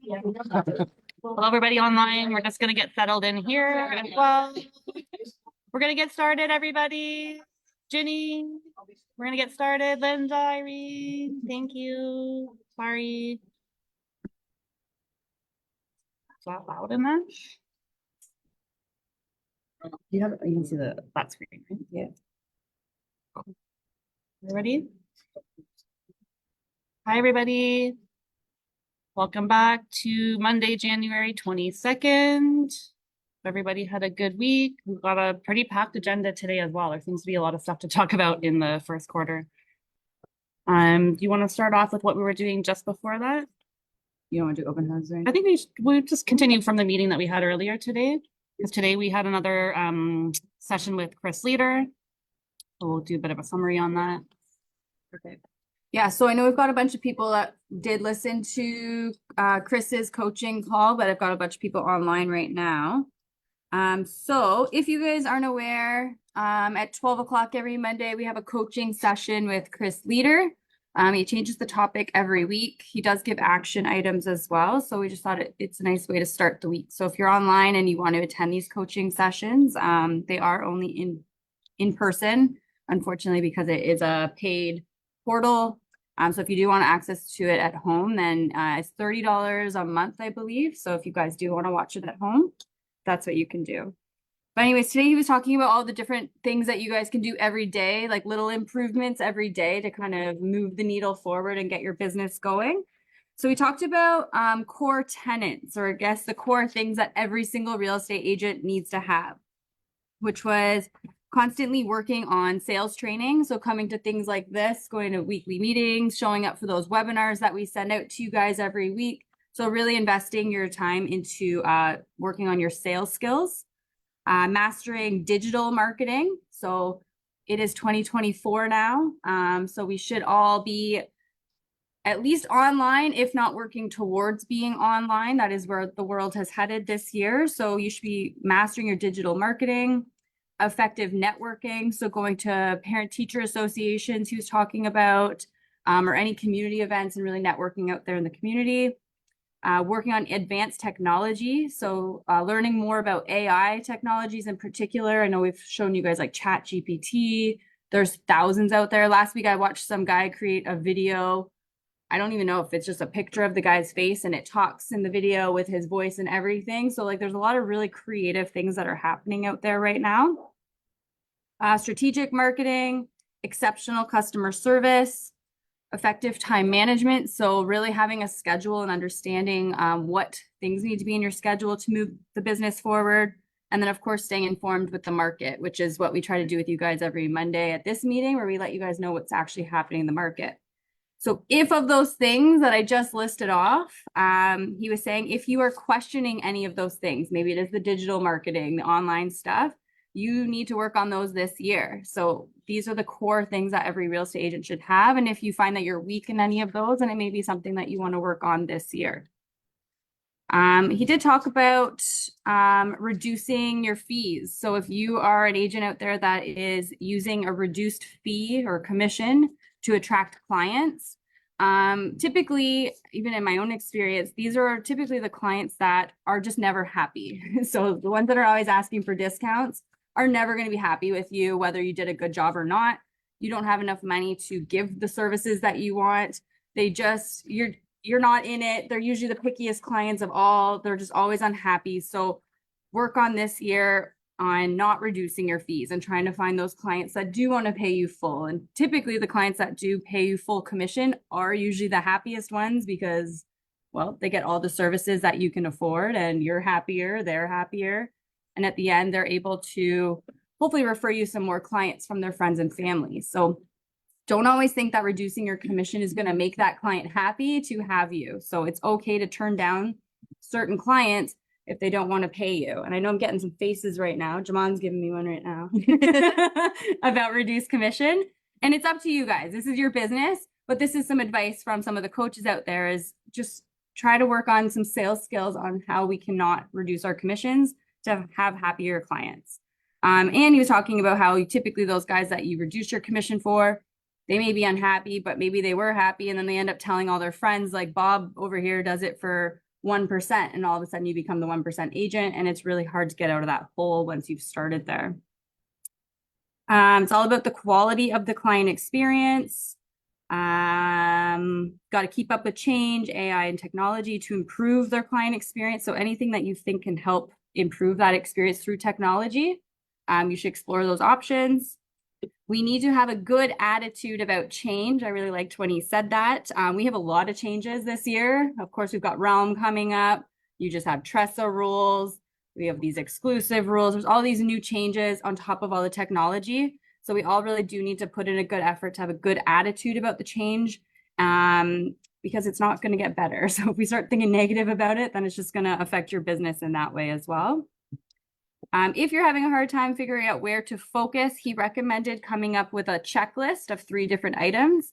Hello, everybody online. We're just going to get settled in here. Well, we're going to get started, everybody. Ginny, we're going to get started. Linda, Irene, thank you. Sorry. Is that loud in there? You can see the flat screen, right? Yeah. You ready? Hi, everybody. Welcome back to Monday, January 22nd. Everybody had a good week. We've got a pretty packed agenda today as well. There seems to be a lot of stuff to talk about in the first quarter. Do you want to start off with what we were doing just before that? You don't want to do open house, right? I think we just continue from the meeting that we had earlier today, because today we had another session with Chris Leader. So we'll do a bit of a summary on that. Okay. Yeah, so I know we've got a bunch of people that did listen to Chris's coaching call, but I've got a bunch of people online right now. So if you guys aren't aware, at 12 o'clock every Monday, we have a coaching session with Chris Leader. He changes the topic every week. He does give action items as well. So we just thought it's a nice way to start the week. So if you're online and you want to attend these coaching sessions, they are only in person, unfortunately, because it is a paid portal. So if you do want access to it at home, then it's $30 a month, I believe. So if you guys do want to watch it at home, that's what you can do. But anyways, today he was talking about all the different things that you guys can do every day, like little improvements every day to kind of move the needle forward and get your business going. So we talked about core tenets, or I guess the core things that every single real estate agent needs to have, which was constantly working on sales training. So coming to things like this, going to weekly meetings, showing up for those webinars that we send out to you guys every week. So really investing your time into working on your sales skills, mastering digital marketing. So it is 2024 now. So we should all be at least online, if not working towards being online. That is where the world has headed this year. So you should be mastering your digital marketing, effective networking. So going to parent-teacher associations he was talking about, or any community events and really networking out there in the community. Working on advanced technology. So learning more about AI technologies in particular. I know we've shown you guys like ChatGPT. There's thousands out there. Last week I watched some guy create a video. I don't even know if it's just a picture of the guy's face and it talks in the video with his voice and everything. So like there's a lot of really creative things that are happening out there right now. Strategic marketing, exceptional customer service, effective time management. So really having a schedule and understanding what things need to be in your schedule to move the business forward. And then of course, staying informed with the market, which is what we try to do with you guys every Monday at this meeting, where we let you guys know what's actually happening in the market. So if of those things that I just listed off, he was saying, if you are questioning any of those things, maybe it is the digital marketing, the online stuff, you need to work on those this year. So these are the core things that every real estate agent should have. And if you find that you're weak in any of those, then it may be something that you want to work on this year. He did talk about reducing your fees. So if you are an agent out there that is using a reduced fee or commission to attract clients, typically, even in my own experience, these are typically the clients that are just never happy. So the ones that are always asking for discounts are never going to be happy with you, whether you did a good job or not. You don't have enough money to give the services that you want. They just, you're not in it. They're usually the pickiest clients of all. They're just always unhappy. So work on this year on not reducing your fees and trying to find those clients that do want to pay you full. And typically the clients that do pay you full commission are usually the happiest ones because, well, they get all the services that you can afford and you're happier, they're happier. And at the end, they're able to hopefully refer you some more clients from their friends and family. So don't always think that reducing your commission is going to make that client happy to have you. So it's okay to turn down certain clients if they don't want to pay you. And I know I'm getting some faces right now. Jamon's giving me one right now about reduced commission. And it's up to you guys. This is your business, but this is some advice from some of the coaches out there is just try to work on some sales skills on how we cannot reduce our commissions to have happier clients. And he was talking about how typically those guys that you reduce your commission for, they may be unhappy, but maybe they were happy. And then they end up telling all their friends, like Bob over here does it for 1%, and all of a sudden you become the 1% agent, and it's really hard to get out of that hole once you've started there. It's all about the quality of the client experience. Got to keep up with change, AI and technology to improve their client experience. So anything that you think can help improve that experience through technology, you should explore those options. We need to have a good attitude about change. I really liked when he said that. We have a lot of changes this year. Of course, we've got Realm coming up. You just have Tressa rules. We have these exclusive rules. There's all these new changes on top of all the technology. So we all really do need to put in a good effort to have a good attitude about the change, because it's not going to get better. So if we start thinking negative about it, then it's just going to affect your business in that way as well. If you're having a hard time figuring out where to focus, he recommended coming up with a checklist of 3 different items.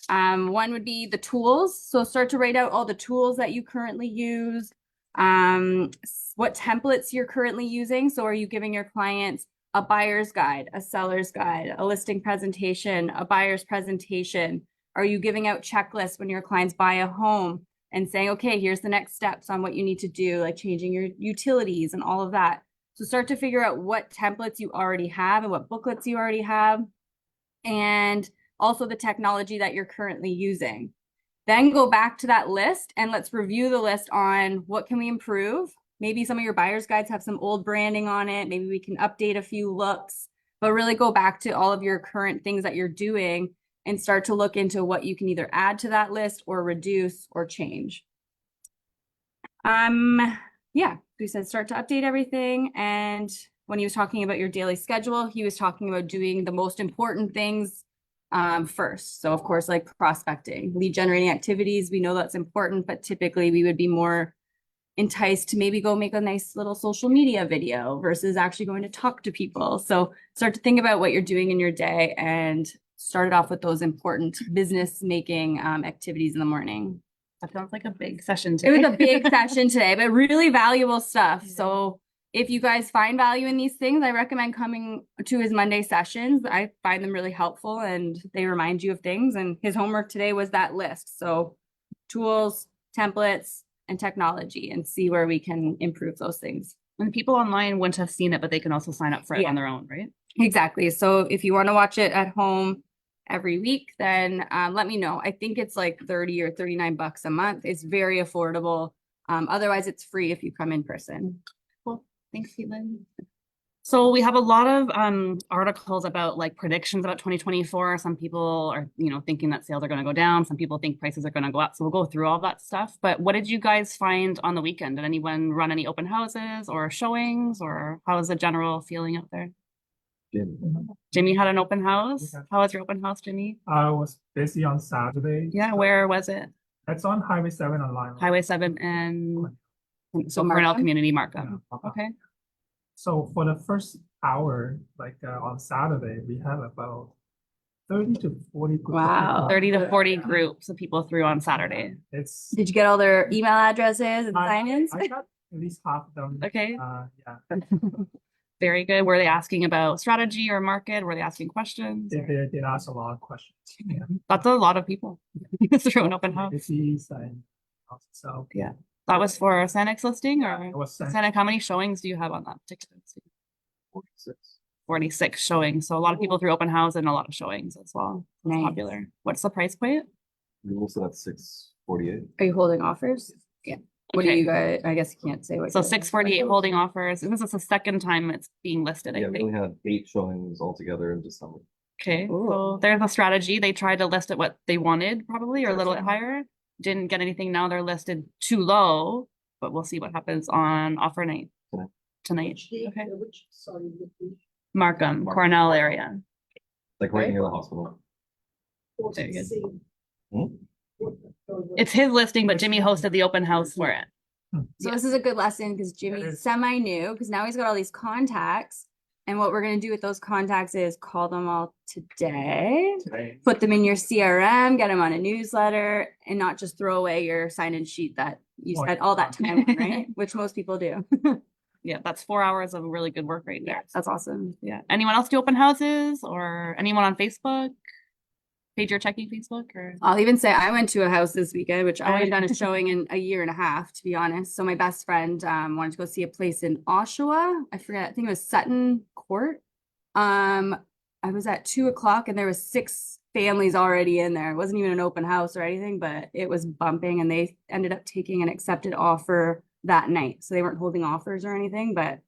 One would be the tools. So start to write out all the tools that you currently use, what templates you're currently using. So are you giving your clients a buyer's guide, a seller's guide, a listing presentation, a buyer's presentation? Are you giving out checklists when your clients buy a home and saying, okay, here's the next steps on what you need to do, like changing your utilities and all of that? So start to figure out what templates you already have and what booklets you already have, and also the technology that you're currently using. Then go back to that list and let's review the list on what can we improve. Maybe some of your buyer's guides have some old branding on it. Maybe we can update a few looks, but really go back to all of your current things that you're doing and start to look into what you can either add to that list or reduce or change. Yeah, we said start to update everything. And when he was talking about your daily schedule, he was talking about doing the most important things first. So of course, like prospecting, lead generating activities, we know that's important, but typically we would be more enticed to maybe go make a nice little social media video versus actually going to talk to people. So start to think about what you're doing in your day and start it off with those important business making activities in the morning. That sounds like a big session today. It was a big session today, but really valuable stuff. Yeah. So if you guys find value in these things, I recommend coming to his Monday sessions. I find them really helpful and they remind you of things. And his homework today was that list. So tools, templates, and technology, and see where we can improve those things. And people online wouldn't have seen it, but they can also sign up for it on their own, right? Exactly. So if you want to watch it at home every week, then let me know. I think it's like 30 or 39 bucks a month. It's very affordable. Otherwise it's free if you come in person. Cool. Thanks, Katelyn. So we have a lot of articles about like predictions about 2024. Some people are, thinking that sales are going to go down. Some people think prices are going to go up. So we'll go through all that stuff. But what did you guys find on the weekend? Did anyone run any open houses or showings, or how was the general feeling out there? Jimmy had an open house. Okay. How was your open house, Jimmy? I was busy on Saturday. Yeah, so where was it? It's on Highway 7 online. Highway 7 and so Cornell Community Markham. Yeah. Okay. So for the first hour, like on Saturday, we have about 30 to 40 groups. Wow. 30 to 40 groups of people through on Saturday. Did you get all their email addresses and sign-ins? I got at least half of them. Okay. Yeah. Very good. Were they asking about strategy or market? Were they asking questions? They did ask a lot of questions. Yeah. That's a lot of people through an open house. So yeah. That was for a Sanix listing, or it was Sanix. How many showings do you have on that particular listing? 46. 46 showings. So a lot of people through open house and a lot of showings as well. Nice. Popular. What's the price point? We're also at 648. Are you holding offers? Yeah. What do you guys? I guess you can't say what. So 648 holding offers. And this is the second time it's being listed. Yeah, I think we only had 8 showings altogether in December. Okay. Ooh. So there's a strategy. They tried to list at what they wanted, probably, or a little bit higher. Didn't get anything. Now they're listed too low, but we'll see what happens on offer night tonight. Okay. Markham, Cornell area. Like right near the hospital. Very good. It's his listing, but Jimmy hosted the open house for it. So this is a good lesson because Jimmy's semi-new, because now he's got all these contacts. And what we're going to do with those contacts is call them all today, put them in your CRM, get them on a newsletter, and not just throw away your sign-in sheet that you spent all that time on, right? Which most people do. Yeah, that's 4 hours of really good work right there. That's awesome. Yeah. Anyone else do open houses, or anyone on Facebook? page you're checking Facebook or? I'll even say I went to a house this weekend, which I Oh, haven't yeah. done a showing in a year and a half, to be honest. So my best friend wanted to go see a place in Oshawa. I forget, I think it was Sutton Court. I was at 2 o'clock and there was 6 families already in there. It wasn't even an open house or anything, but it was bumping, and they ended up taking an accepted offer that night. So they weren't holding offers or anything, but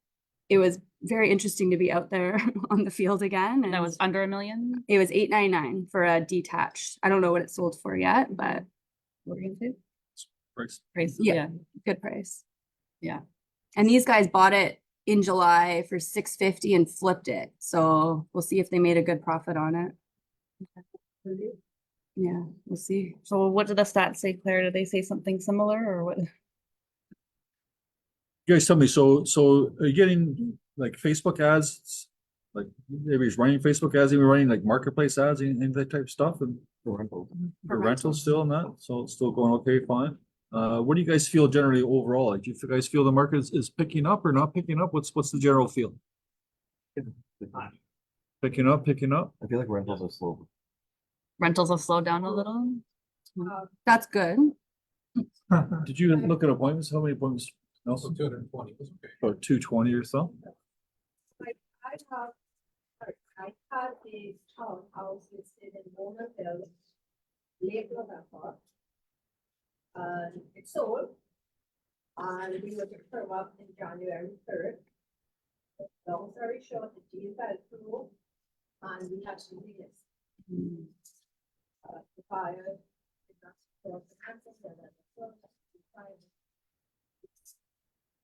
it was very interesting to be out there on the field again. That And was under $1 million? it was $899 for a detached. I don't know what it sold for yet, but What were you gonna say? Price. Price, Yeah. yeah. good price. Yeah. And these guys bought it in July for $650 and flipped it. So we'll see if they made a good profit on it. Yeah, we'll see. So what did the stats say, Claire? Did they say something similar or what? You guys tell me, so are you getting like Facebook ads? Like maybe he's running Facebook ads, even running like marketplace ads and that type of stuff, and For rental. for rentals still and that, so it's still going okay, fine. What do you guys feel generally overall? Like, do you guys feel the market is picking up or not picking up? What's the general feel? Picking up? I feel like rentals are slow. Rentals have slowed down a little. That's good. Did you look at appointments? How many appointments? No, 220 was okay. about 220 or so. I had a townhouse listed in Mona Hill, Lake November. And it sold. And we were to firm up in January 3rd. Long story short, the deal fell through and we had to release. The buyer did not support the council,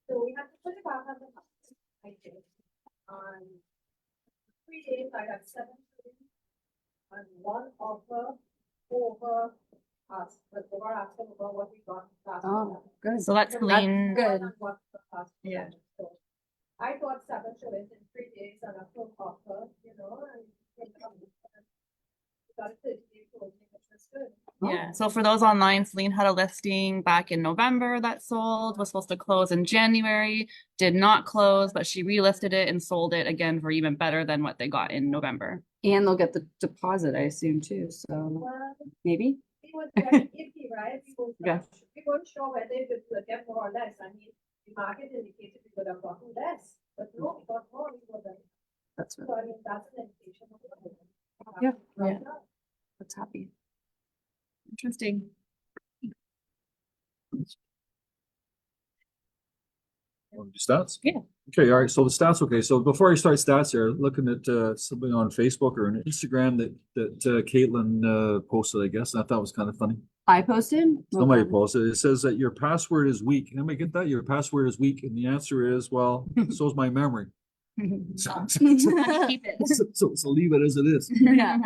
so we had to put it back on the market. I did. On 3 days, I got 7 bids and 1 offer over us, but over asking about what we got last Oh, year. good. So that's clean. good. And what the cost was. Yeah. So I got 7 showings in 3 days and a full offer, you know, and we got a 30-day closing, which was good. Yeah, so for those online, Celine had a listing back in November that sold, was supposed to close in January, did not close, but she relisted it and sold it again for even better than what they got in November. And they'll get the deposit, I assume, too. So Well, maybe. we were very iffy, right? Yeah. We weren't sure whether it would get more or less. I mean, the market indicated we would have gotten less, but no, we got more. We were very, That's so I mean, that's an indication of what Yeah, right yeah. now. that's happy. Interesting. Stats? Yeah. Okay, all right, so the stats, okay, so before I start stats here, looking at something on Facebook or an Instagram that Katelyn posted, I guess, and I thought was kind of funny. I posted? Somebody posted, it says that your password is weak. Anybody get that? Your password is weak, and the answer is, well, so's my memory. So Keep it. so leave it as it is. Yeah.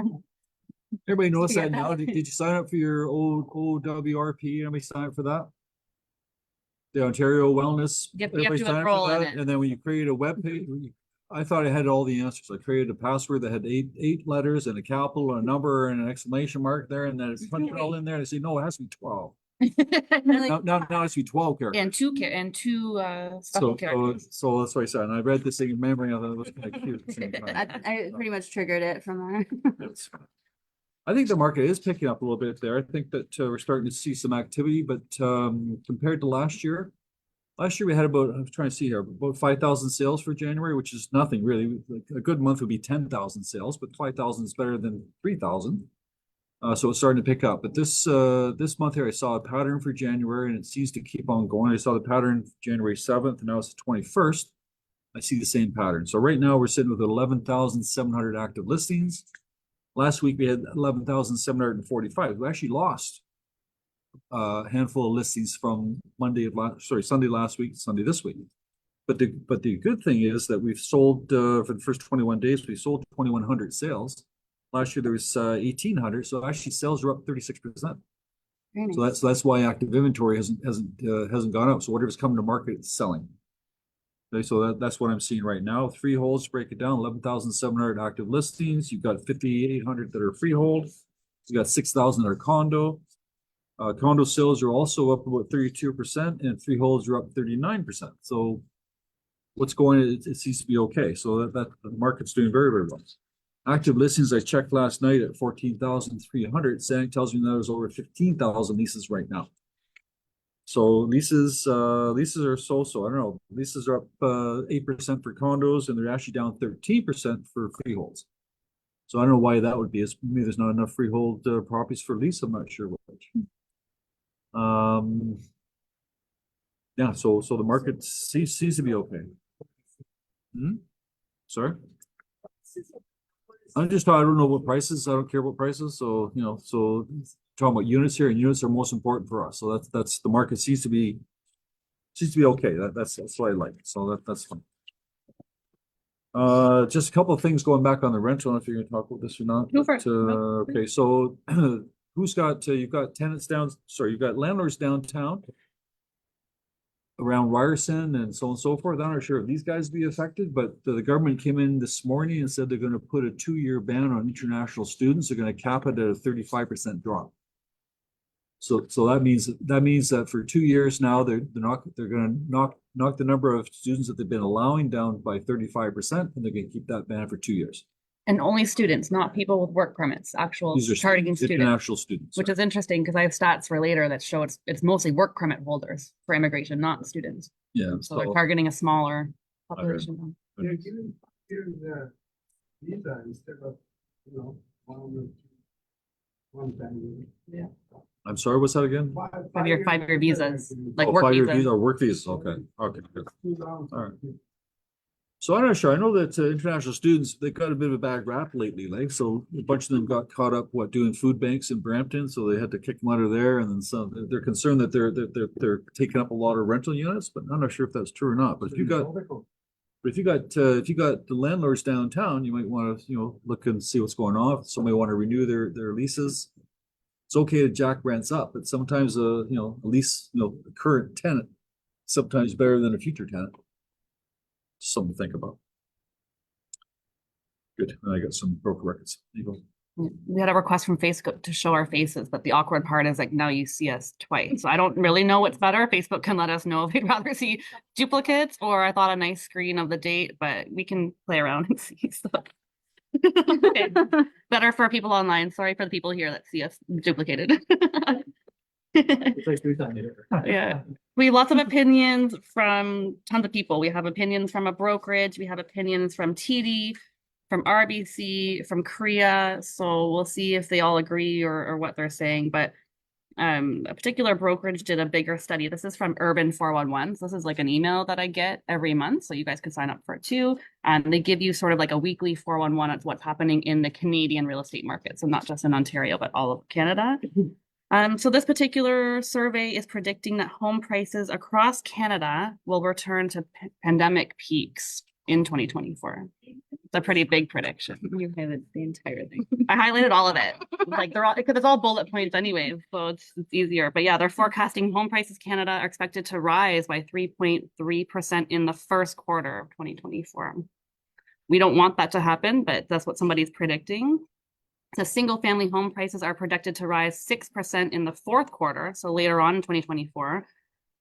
Everybody knows Yeah. that now. Did you sign up for your OWRP? Anybody sign up for that? The Ontario Wellness. Yep, you have everybody to sign up for enroll in that? it. And then when you create a web page, I thought I had all the answers. I created a password that had eight letters and a capital, a number, and an exclamation mark there, and then it's punched it all in there. And I say, no, it has to be 12. Now it has to be 12 characters. And two special characters. So that's what I said. And I read this thing in memory. I thought it was kind of cute at the same time. I pretty much triggered it from there. It's- I think the market is picking up a little bit there. I think that we're starting to see some activity, but compared to last year we had about, I'm trying to see here, about 5,000 sales for January, which is nothing really. Like, a good month would be 10,000 sales, but 5,000 is better than 3,000. So it's starting to pick up. But this month here, I saw a pattern for January, and it seems to keep on going. I saw the pattern January 7th, and now it's the 21st. I see the same pattern. So right now we're sitting with 11,700 active listings. Last week we had 11,745. We actually lost a handful of listings from Sunday last week, Sunday this week. But the good thing is that we've sold for the first 21 days, we sold 2,100 sales. Last year there was 1,800, so actually sales are up 36%. Very So nice. that's why active inventory hasn't gone up. So whatever's coming to market, it's selling. Okay, so that's what I'm seeing right now. Freeholds, break it down, 11,700 active listings. You've got 5,800 that are freehold. You got 6,000 that are condo. Condo sales are also up about 32%, and freeholds are up 39%. So what's going? It seems to be okay. So that the market's doing very, very well. Active listings, I checked last night at 14,300. Saying tells me there's over 15,000 leases right now. So leases are so-so. I don't know. Leases are up 8% for condos, and they're actually down 13% for freeholds. So I don't know why that would be. It's maybe there's not enough freehold properties for lease. I'm not sure which. Yeah, so the market seems to be okay. Sorry? I don't know what prices. I don't care about prices. So, talking about units here, and units are most important for us. So that's the market seems to be okay. That's what I like. So that's fine. Just a couple of things going back on the rental. I don't know if you're gonna talk about this or not. Go for it. But, okay, so you've got tenants down, sorry, you've got landlords downtown around Ryerson and so on and so forth. I'm not sure if these guys be affected, but the government came in this morning and said they're gonna put a 2-year ban on international students. They're gonna cap it at a 35% drop. So that means that for 2 years now, they're gonna knock the number of students that they've been allowing down by 35%, and they're gonna keep that ban for 2 years. And only students, not people with work permits, actual These are targeting students, international students. which is interesting because I have stats for later that show it's mostly work permit holders for immigration, not students. Yeah. So they're targeting a smaller population. You're giving the visa instead of, one time. I'm sorry, what's that again? Five-year visas, like Oh, work 5-year visas. visa or work visas. Okay, good. All right. So I'm not sure. I know that international students, they got a bit of a bad rap lately. Like, so a bunch of them got caught up doing food banks in Brampton, so they had to kick them out of there. And then some, they're concerned that they're taking up a lot of rental units, but I'm not sure if that's true or not. But if you got the landlords downtown, you might want to look and see what's going on. If somebody want to renew their leases, it's okay to jack rents up, but sometimes a lease, a current tenant sometimes better than a future tenant. Something to think about. Good. And I got some broker records. There you go. We had a request from Facebook to show our faces, but the awkward part is like now you see us twice. So I don't really know what's better. Facebook can let us know if they'd rather see duplicates, or I thought a nice screen of the date, but we can play around and see. So. Okay. Better for people online. Sorry for the people here that see us duplicated. Yeah. We have lots of opinions from tons of people. We have opinions from a brokerage. We have opinions from TD, from RBC, from Korea. So we'll see if they all agree or what they're saying. But a particular brokerage did a bigger study. This is from Urban 411. So this is like an email that I get every month. So you guys can sign up for it too. And they give you sort of like a weekly 411 of what's happening in the Canadian real estate market. So not just in Ontario, but all of Canada. So this particular survey is predicting that home prices across Canada will return to pandemic peaks in 2024. It's a pretty big prediction. You highlighted the entire thing. I highlighted all of it. Like they're all, because it's all bullet points anyways, so it's easier. But yeah, they're forecasting home prices Canada are expected to rise by 3.3% in the first quarter of 2024. We don't want that to happen, but that's what somebody's predicting. The single family home prices are projected to rise 6% in the fourth quarter, so later on in 2024,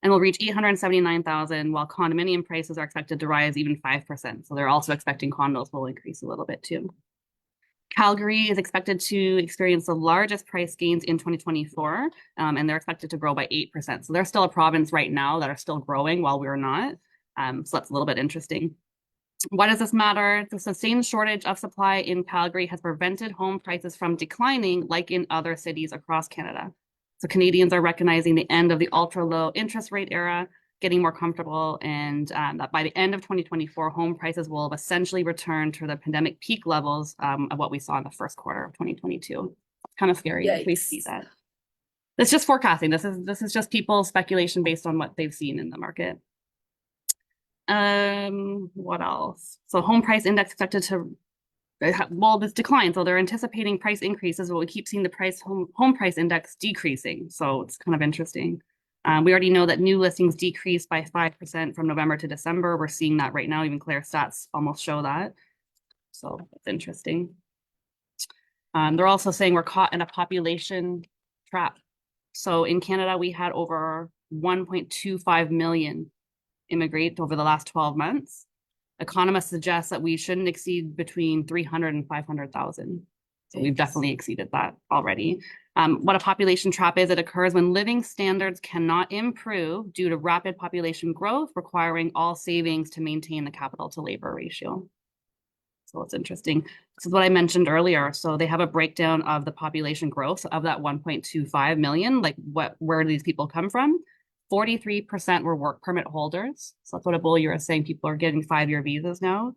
and will reach 879,000, while condominium prices are expected to rise even 5%. So they're also expecting condos will increase a little bit too. Calgary is expected to experience the largest price gains in 2024, and they're expected to grow by 8%. So they're still a province right now that are still growing while we're not. So that's a little bit interesting. Why does this matter? The sustained shortage of supply in Calgary has prevented home prices from declining like in other cities across Canada. So Canadians are recognizing the end of the ultra low interest rate era, getting more comfortable, and that by the end of 2024, home prices will have essentially returned to the pandemic peak levels of what we saw in the first quarter of 2022. It's kind of scary if we see that. It's just forecasting. This is just people's speculation based on what they've seen in the market. What else? So home price index expected to, well, this decline. So they're anticipating price increases, but we keep seeing the home price index decreasing. So it's kind of interesting. We already know that new listings decreased by 5% from November to December. We're seeing that right now. Even Claire stats almost show that. So it's interesting. They're also saying we're caught in a population trap. So in Canada, we had over 1.25 million immigrate over the last 12 months. Economists suggest that we shouldn't exceed between 300 and 500,000. So we've definitely exceeded that already. What a population trap is, it occurs when living standards cannot improve due to rapid population growth, requiring all savings to maintain the capital to labor ratio. So it's interesting. This is what I mentioned earlier. So they have a breakdown of the population growth of that 1.25 million, like where do these people come from? 43% were work permit holders. So that's what a bull you were saying, people are getting 5-year visas now.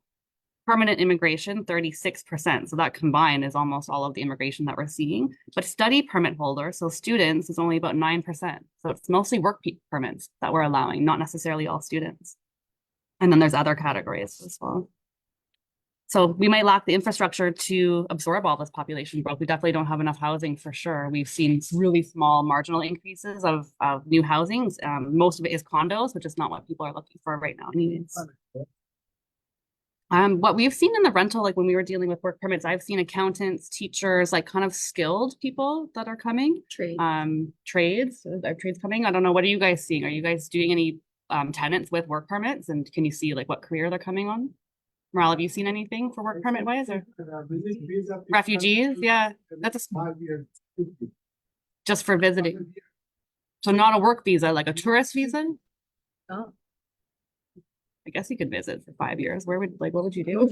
Permanent immigration, 36%. So that combined is almost all of the immigration that we're seeing. But study permit holders, so students, is only about 9%. So it's mostly work permits that we're allowing, not necessarily all students. And then there's other categories as well. So we might lack the infrastructure to absorb all this population growth. We definitely don't have enough housing for sure. We've seen really small marginal increases of new housings. Most of it is condos, which is not what people are looking for right now anyways. What we've seen in the rental, like when we were dealing with work permits, I've seen accountants, teachers, like kind of skilled people that are coming. Trade. Trades, are trades coming? I don't know. What are you guys seeing? Are you guys doing any tenants with work permits? And can you see like what career they're coming on? Morale, have you seen anything for work permit wise or refugees? Yeah, that's just for visiting. So not a work visa, like a tourist visa? Oh. I guess you could visit for 5 years. What would you do?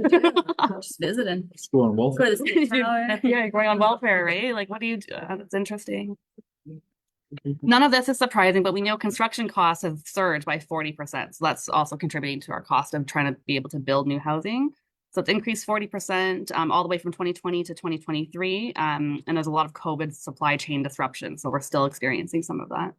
Just visiting. Let's go on welfare. Go to the state tower. Yeah, going on welfare, right? Like, what do you do? That's interesting. None of this is surprising, but we know construction costs have surged by 40%. So that's also contributing to our cost of trying to be able to build new housing. So it's increased 40% all the way from 2020 to 2023. And there's a lot of COVID supply chain disruption. So we're still experiencing some of that.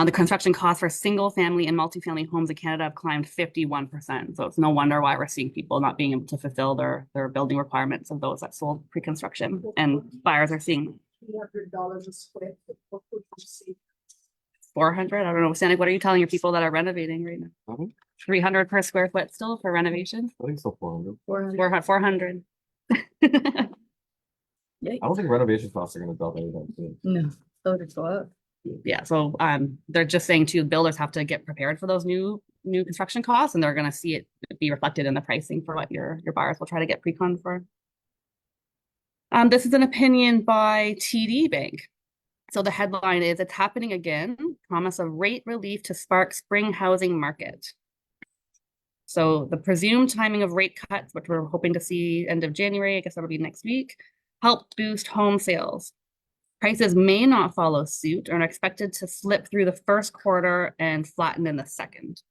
The construction costs for single family and multifamily homes in Canada have climbed 51%. So it's no wonder why we're seeing people not being able to fulfill their building requirements of those that sold pre-construction, and buyers are seeing $300 a square foot. What would you see? 400. I don't know, Sandy, what are you telling your people that are renovating right now? Mhm. 300 per square foot still for renovation? I think so 400. 400. I don't think renovation costs are gonna drop anytime soon. No, so to go up. Yeah, so they're just saying too, builders have to get prepared for those new construction costs, and they're going to see it be reflected in the pricing for what your buyers will try to get pre-con for. This is an opinion by TD Bank. So the headline is, it's happening again, promise of rate relief to spark spring housing market. So the presumed timing of rate cuts, which we're hoping to see end of January, I guess that'll be next week, help boost home sales. Prices may not follow suit and are expected to slip through the first quarter and flatten in the second.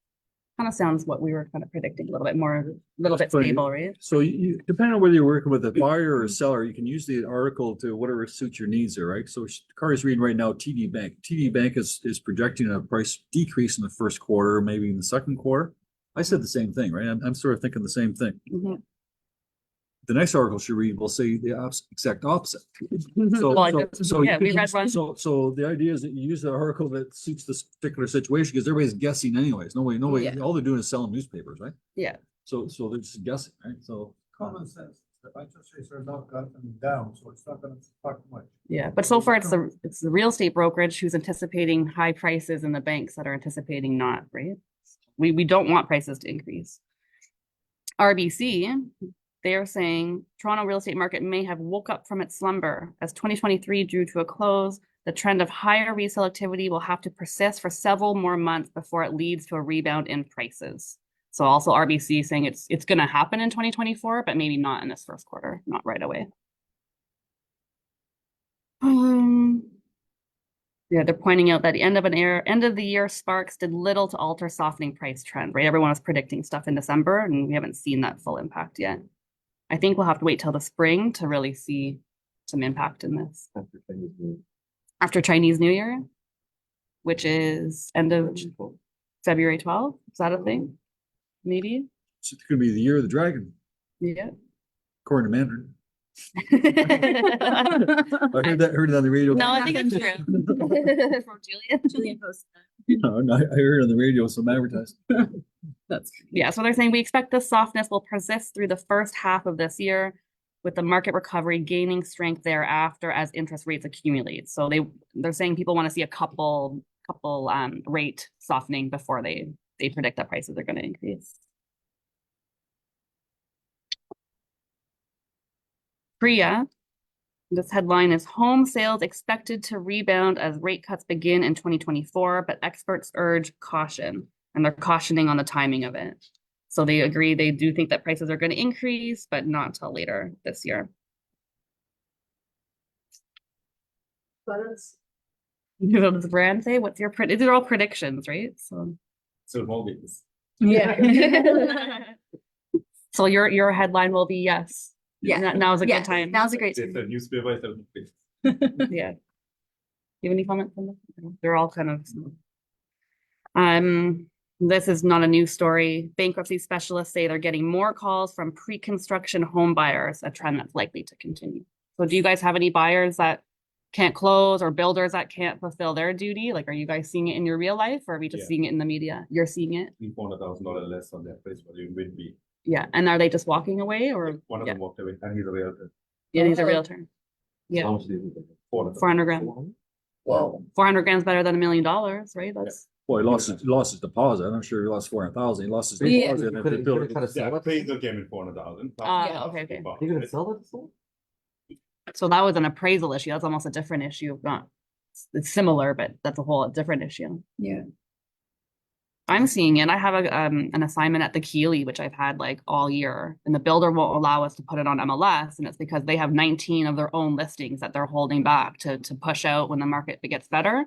Kind of sounds what we were kind of predicting, a little bit more, a little bit But stable, right? So you, depending on whether you're working with a buyer or a seller, you can use the article to whatever suits your needs there, right? So Carrie's reading right now, TD Bank. TD Bank is projecting a price decrease in the first quarter, maybe in the second quarter. I said the same thing, right? I'm sort of thinking the same thing. Mhm. The next article she read will say the exact opposite. So, Well, I so, just- so, yeah, we you- read one. so the idea is that you use the article that suits this particular situation, because everybody's guessing anyways. Nobody, Yeah. all they're doing is selling newspapers, right? Yeah. So they're just guessing, right? So. Common sense, the interest rates are not gotten down, so it's not gonna affect much. Yeah, but so far it's the real estate brokerage who's anticipating high prices and the banks that are anticipating not, right? We don't want prices to increase. RBC, they are saying Toronto real estate market may have woke up from its slumber as 2023 drew to a close. The trend of higher resale activity will have to persist for several more months before it leads to a rebound in prices. So also RBC saying it's going to happen in 2024, but maybe not in this first quarter, not right away. Yeah, they're pointing out that the end of the year sparks did little to alter softening price trend, right? Everyone was predicting stuff in December, and we haven't seen that full impact yet. I think we'll have to wait till the spring to really see some impact in this. After Chinese New Year, which is end of February 12th. Is that a thing? Maybe? It's gonna be the year of the dragon, Yeah. according to Mandarin. No, I heard it on the radio. I think it's true. From Julian. Julian posted No, I heard it on the radio, some advertised. Yeah, so they're saying we expect this softness will persist through the first half of this year, with the market recovery gaining strength thereafter as interest rates accumulate. So they're saying people want to see a couple rate softening before they predict that prices are going to increase. Priya. This headline is home sales expected to rebound as rate cuts begin in 2024, but experts urge caution, and they're cautioning on the timing of it. So they agree, they do think that prices are going to increase, but not until later this year. You know, does the brand say, what's your these are all predictions, right? So So mortgages. Yeah. so your headline will be yes. Yeah. Now's a good Yes, time. now's a great It's time. a newspaper. It's a Yeah. You have any comments on this? They're all kind of. This is not a new story. Bankruptcy specialists say they're getting more calls from pre-construction home buyers, a trend that's likely to continue. So do you guys have any buyers that can't close or builders that can't fulfill their duty? Like, are you guys seeing it in your real life or are we just Yeah. seeing it in the media? You're seeing it? $400,000 less on their price value would be. Yeah. And are they just walking away or? One of Yeah. them walked away and he's a realtor. Yeah, he's a Oh. realtor. Yeah. How much did he pay? 400 grand. Whoa. 400 grand's better than $1 million, right? That's Well, he lost his deposit. I'm not sure he lost 400,000. He lost his Yeah. deposit. and if Could they have built it- kind of Yeah, sell it. appraisal came in 400,000. okay. You gonna sell it? So that was an appraisal issue. That's almost a different issue. Not, it's similar, but that's a whole different issue. Yeah. I'm seeing it. I have an assignment at the Keeley, which I've had like all year, and the builder won't allow us to put it on MLS, and it's because they have 19 of their own listings that they're holding back to push out when the market gets better.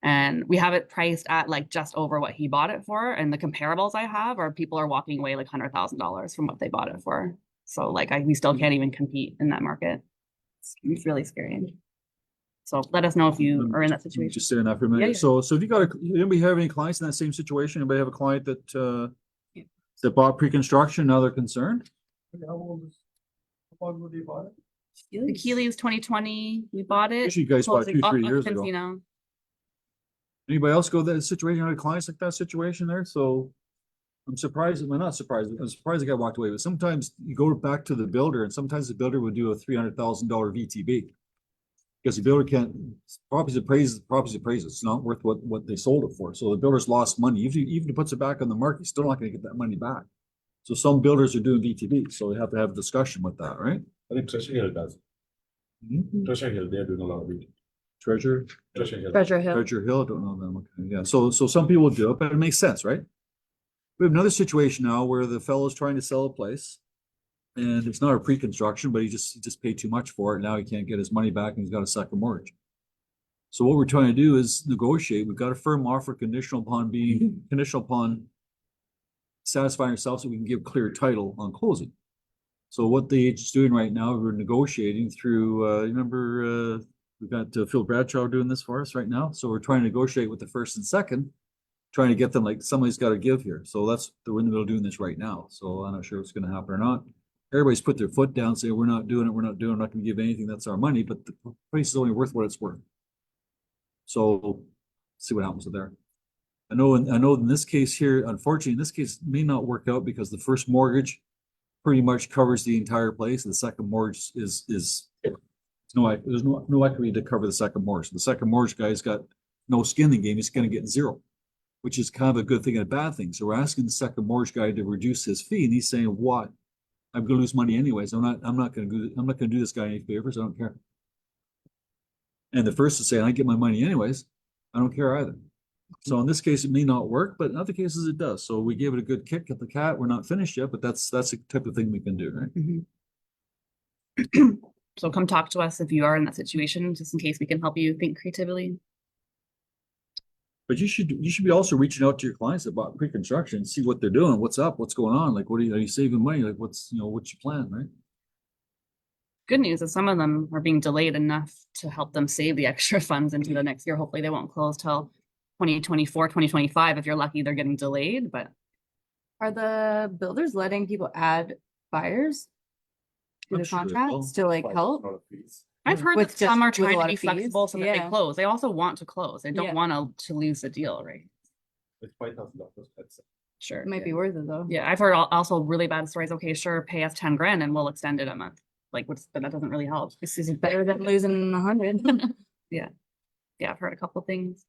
And we have it priced at like just over what he bought it for, and the comparables I have are people are walking away like $100,000 from what they bought it for. So like we still can't even compete in that market. It's really scary. So let us know if you are in that situation. Just saying that for a minute. Yeah, yeah. So if you got anybody have any clients in that same situation? Anybody have a client that that bought pre-construction, now they're concerned? How old would you buy it? The Keeley is 2020. We bought it. Usually you guys bought Closing- 2-3 years occupancy ago. now. Anybody else go that situation, have clients like that situation there? So I'm surprised, I'm not surprised, I'm surprised the guy walked away, but sometimes you go back to the builder and sometimes the builder would do a $300,000 VTB. Because the builder can't, property's appraised, it's not worth what they sold it for. So the builder's lost money. Even if he puts it back on the market, he's still not gonna get that money back. So some builders are doing VTB, so we have to have a discussion with that, right? I think Treasure Hill does. Treasure Hill, they're doing a lot of it. Treasure, Treasure Hill. Treasure Hill. Treasure Hill, don't know them, okay, yeah, so some people do it, but it makes sense, right? We have another situation now where the fellow's trying to sell a place. And it's not a pre-construction, but he just paid too much for it. Now he can't get his money back and he's got a second mortgage. So what we're trying to do is negotiate. We've got a firm offer conditional upon satisfying ourselves so we can give clear title on closing. So what the agent's doing right now, we're negotiating through, remember, we've got Phil Bradshaw doing this for us right now. So we're trying to negotiate with the first and second, trying to get them like somebody's got to give here. So we're in the middle of doing this right now. So I'm not sure what's going to happen or not. Everybody's put their foot down, saying we're not doing it, we're not going to give anything, that's our money, but the price is only worth what it's worth. So see what happens with there. I know in this case here, unfortunately, in this case it may not work out because the first mortgage pretty much covers the entire place. The second mortgage there's no equity to cover the second mortgage. The second mortgage guy's got no skin in the game, he's going to get zero, which is kind of a good thing and a bad thing. So we're asking the second mortgage guy to reduce his fee, and he's saying, what? I'm gonna lose money anyways. I'm not gonna do this guy any favors. I don't care. And the first is saying, I get my money anyways. I don't care either. So in this case, it may not work, but in other cases it does. So we gave it a good kick at the cat. We're not finished yet, but that's the type of thing we can do, right? So come talk to us if you are in that situation, just in case we can help you think creatively. But you should be also reaching out to your clients about pre-construction, see what they're doing, what's up, what's going on, like are you saving money, like what's your plan, right? Good news is some of them are being delayed enough to help them save the extra funds into the next year. Hopefully they won't close till 2024, 2025. If you're lucky, they're getting delayed, but Are the builders letting people add buyers to I'm the sure they will. contracts to like help? I've heard With that some are just- with a trying to lot be of fees? flexible so that they Yeah. close. They also want to close. They don't Yeah. want to lose the deal, right? It's $5,000. That's Sure. It might yeah. be worth it though. Yeah, I've heard also really bad stories. Okay, sure, pay us 10 grand and we'll extend it a month. Like, but that doesn't really help. This is better than losing 100. Yeah, I've heard a couple things.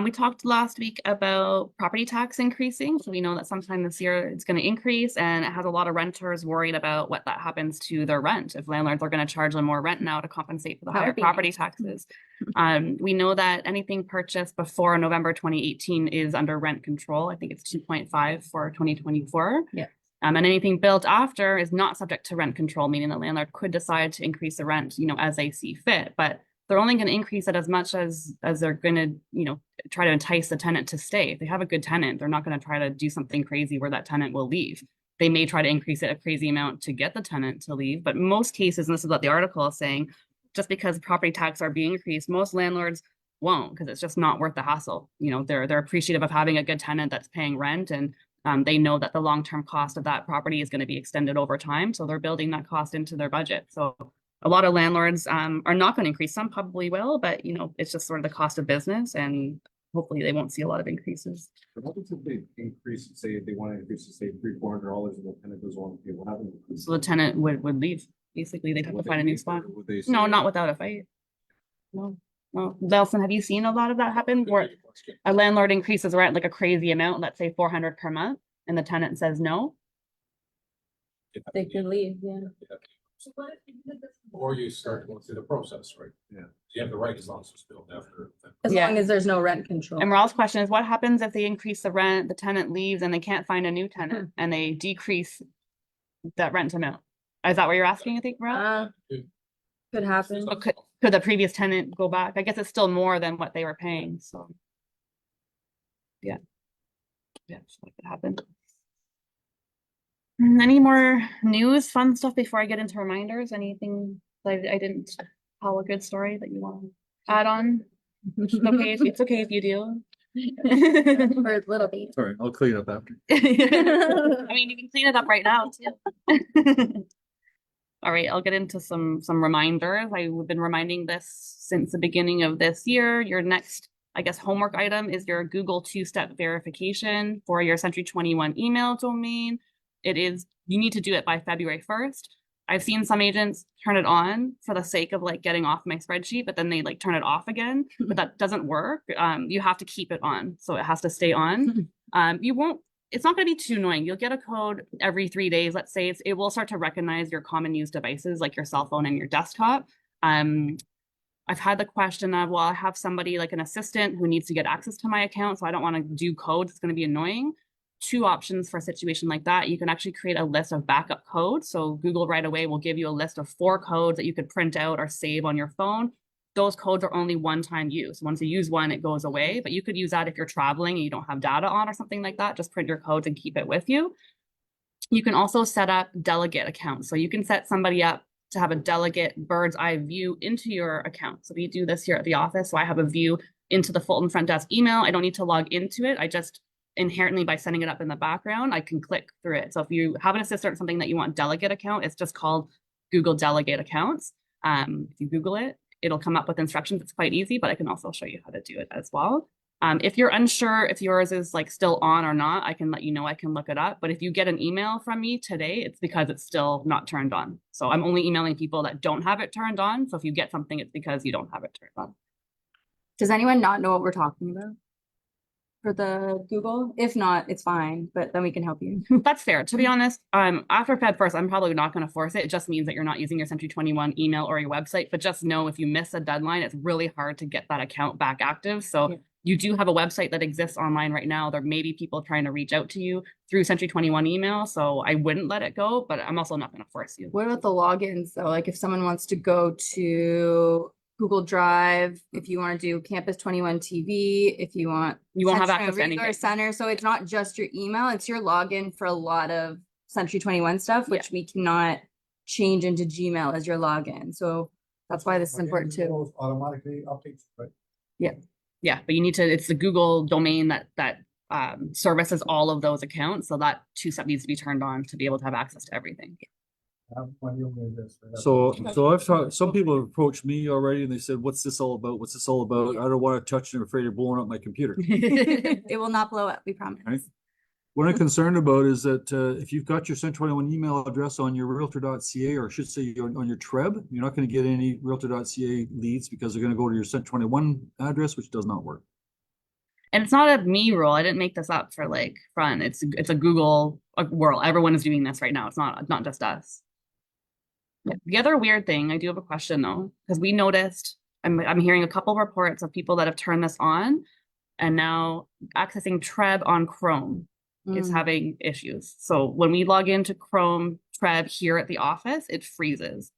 We talked last week about property tax increasing. So we know that sometime this year it's going to increase, and it has a lot of renters worried about what that happens to their rent. If landlords are going to charge them more rent now to compensate for the That would higher be property nice. taxes. We know that anything purchased before November 2018 is under rent control. I think it's 2.5 for 2024. Yeah. And anything built after is not subject to rent control, meaning the landlord could decide to increase the rent, as they see fit. But they're only going to increase it as much as they're going to, try to entice the tenant to stay. If they have a good tenant, they're not going to try to do something crazy where that tenant will leave. They may try to increase it a crazy amount to get the tenant to leave. But most cases, and this is what the article is saying, just because property tax are being increased, most landlords won't, because it's just not worth the hassle. They're appreciative of having a good tenant that's paying rent, and they know that the long-term cost of that property is going to be extended over time. So they're building that cost into their budget. So a lot of landlords are not going to increase. Some probably will, but it's just sort of the cost of business, and hopefully they won't see a lot of increases. What happens if they increase, say, if they want to increase to say $300-400 and the tenant doesn't want to pay, what happens? So the tenant would leave. Basically, they'd have to Would find a they new leave, spot. or would they say- No, not without a fight. No. Nelson, have you seen a lot of that happen where a landlord increases rent like a crazy amount, let's say 400 per month, and the tenant says no? They could leave, yeah. So what if you did this? Or you start going through the process, right? Yeah. You have the right as long as it's built after. As Yeah. long as there's no rent control. And Raul's question is, what happens if they increase the rent, the tenant leaves, and they can't find a new tenant, and they decrease that rent amount? Is that what you're asking, I think, Raul? Could happen. So could the previous tenant go back? I guess it's still more than what they were paying, so. Yeah. Yeah, so that could happen. Any more news, fun stuff before I get into reminders? Anything that I didn't tell a good story that you want to add on? It's okay if you do. Or a little bit. All right, I'll clean it up after. I mean, you can clean it up right now too. All right, I'll get into some reminders. I've been reminding this since the beginning of this year. Your next, I guess, homework item is your Google two-step verification for your Century 21 email domain. You need to do it by February 1st. I've seen some agents turn it on for the sake of like getting off my spreadsheet, but then they like turn it off again, but that doesn't work. You have to keep it on. So it has to stay on. It's not going to be too annoying. You'll get a code every 3 days. Let's say it will start to recognize your common use devices like your cell phone and your desktop. I've had the question of, well, I have somebody like an assistant who needs to get access to my account, so I don't want to do codes. It's going to be annoying. Two options for a situation like that. You can actually create a list of backup codes. So Google right away will give you a list of 4 codes that you could print out or save on your phone. Those codes are only one-time use. Once you use one, it goes away, but you could use that if you're traveling and you don't have data on or something like that. Just print your codes and keep it with you. You can also set up delegate accounts. So you can set somebody up to have a delegate bird's eye view into your account. So we do this here at the office. So I have a view into the Fulton front desk email. I don't need to log into it. I just inherently, by setting it up in the background, I can click through it. So if you have an assistant or something that you want delegate account, it's just called Google Delegate Accounts. If you Google it, it'll come up with instructions. It's quite easy, but I can also show you how to do it as well. If you're unsure if yours is like still on or not, I can let you know. I can look it up. But if you get an email from me today, it's because it's still not turned on. So I'm only emailing people that don't have it turned on. So if you get something, it's because you don't have it turned on. Does anyone not know what we're talking about? For the Google? If not, it's fine, but then we can help you. That's fair. To be honest, after Feb 1st, I'm probably not going to force it. It just means that you're not using your Century 21 email or your website. But just know if you miss a deadline, it's really hard to get that account back active. So Yeah. You do have a website that exists online right now. There may be people trying to reach out to you through Century 21 email. So I wouldn't let it go, but I'm also not going to force you. What about the logins though? Like if someone wants to go to Google Drive, if you want to do Campus 21 TV, if you want. You won't have Century access to Resource anything. Center, so it's not just your email, it's your login for a lot of Century 21 stuff, which we cannot change into Gmail as your login. So that's why this is important too. Automatically updates, right? Yeah, but you need to, it's the Google domain that services all of those accounts. So that two-step needs to be turned on to be able to have access to everything. So I've talked, some people have approached me already and they said, what's this all about? What's this all about? I don't want to touch it. I'm afraid of blowing up my computer. It will not blow up, we promise. Right. What I'm concerned about is that if you've got your Century 21 email address on your Realtor.ca, or I should say on your TREB, you're not going to get any Realtor.ca leads because they're going to go to your Century 21 address, which does not work. And it's not a me rule. I didn't make this up for like fun. It's a Google world. Everyone is doing this right now. It's not just us. The other weird thing, I do have a question though, because we noticed I'm hearing a couple reports of people that have turned this on and now accessing Treb on Chrome is Mm. having issues. So when we log into Chrome Treb here at the office, it freezes.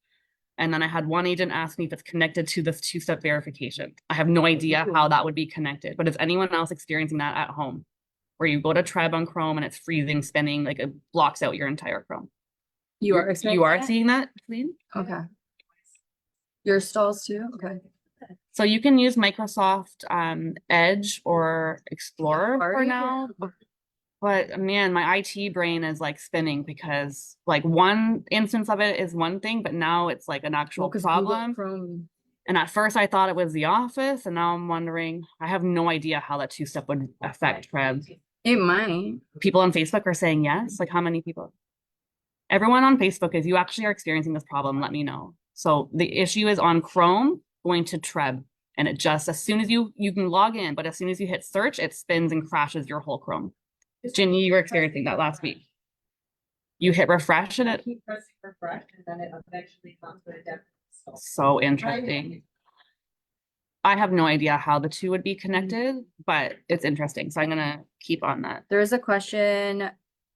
And then I had one agent ask me if it's connected to this two-step verification. I have no idea how that would be connected, but is anyone else experiencing that at home? Where you go to Treb on Chrome and it's freezing, spinning, like it blocks out your entire Chrome. You are You are experiencing that? seeing that, Celine? Okay. Your stalls too? Okay. So you can use Microsoft Edge or Explorer Are for you? now. But man, my IT brain is like spinning because like one instance of it is one thing, but now it's like an actual Well, 'cause Google problem. Chrome. And at first I thought it was the office, and now I'm wondering, I have no idea how that two-step would affect Treb. It might. People on Facebook are saying yes. Like how many people? Everyone on Facebook, if you actually are experiencing this problem, let me know. So the issue is on Chrome going to Treb. And it just, as soon as you can log in, but as soon as you hit search, it spins and crashes your whole Chrome. Ginny, you were experiencing that last week. You hit refresh and it, Keep pressing refresh and then it eventually comes to a definite stop. so interesting. I have no idea how the two would be connected, but it's interesting. So I'm gonna keep on that. There is a question.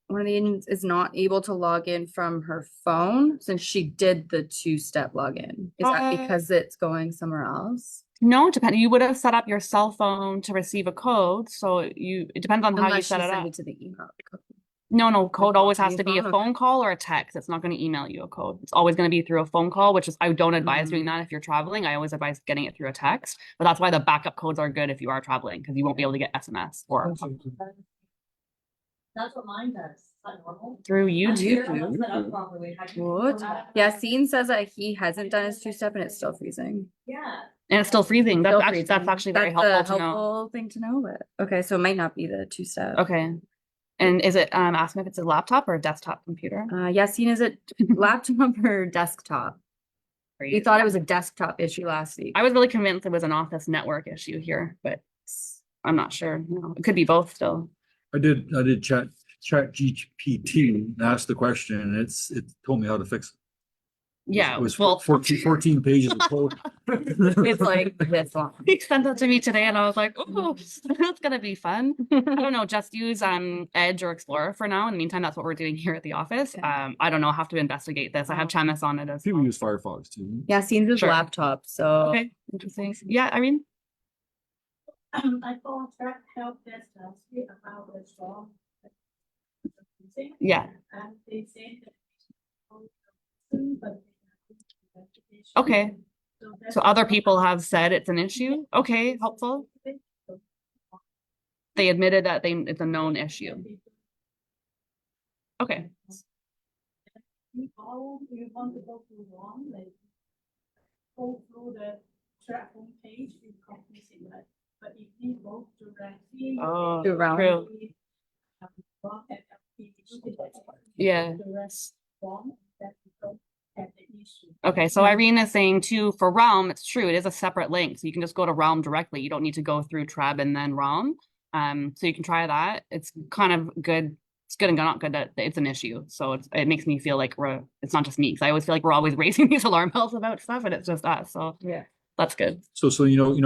One of the agents is not able to log in from her phone since she did the two-step login. Is that because it's going somewhere else? No, depending, you would have set up your cell phone to receive a code. So it depends on how you Unless set she it sent up. it to the email. No, code always has to be a phone, phone call or a text. It's not going to email you a code. It's always going to be through a phone call, which is, I don't advise doing that if you're traveling. I always advise getting it through a text, but that's why the backup codes are good if you are traveling, because you won't be able to get SMS or That's what mine does. Is that normal? through I'm sure YouTube. I'm set up properly. How do you What? do that? Yassine says that he hasn't done his two-step and it's still freezing. Yeah. And it's still freezing. Still That's actually very That's a helpful to know. helpful thing to know, but okay, so it might not be the two-step. Okay. And is it asking if it's a laptop or a desktop computer? Yassine, is it laptop or desktop? We thought it was a desktop issue last week. I was really convinced it was an office network issue here, but I'm not sure. No, it could be both still. I did chat GPT and asked the question and it told me how to fix it. Yeah, It was well, 14 pages of code. It's like this long. he sent that to me today and I was like, oh, that's gonna be fun. I don't know, just use Edge or Explorer for now. In the meantime, that's what we're doing here at the office. Okay. I don't know, I'll have to investigate this. I have Chamis on it as People well. use Firefox too. Yassine's his Sure. laptop, so. Okay, interesting. Yeah, I mean, I contract help desk last week about the storm. yeah, And they say that. But okay. So other people have said it's an issue. Okay, helpful. They admitted that it's a known issue. Okay. You want to go through one, like go through the track home page, you confusing, right? But if you go directly. Oh, To round. true. Yeah. Okay, so Irene is saying too, for Realm, it's true, it is a separate link. So you can just go to Realm directly. You don't need to go through Treb and then Realm. So you can try that. It's kind of good. It's good and not good that it's an issue. So it makes me feel like it's not just me. Because I always feel like we're always raising these alarm bells about stuff and it's just us. So Yeah. that's good. So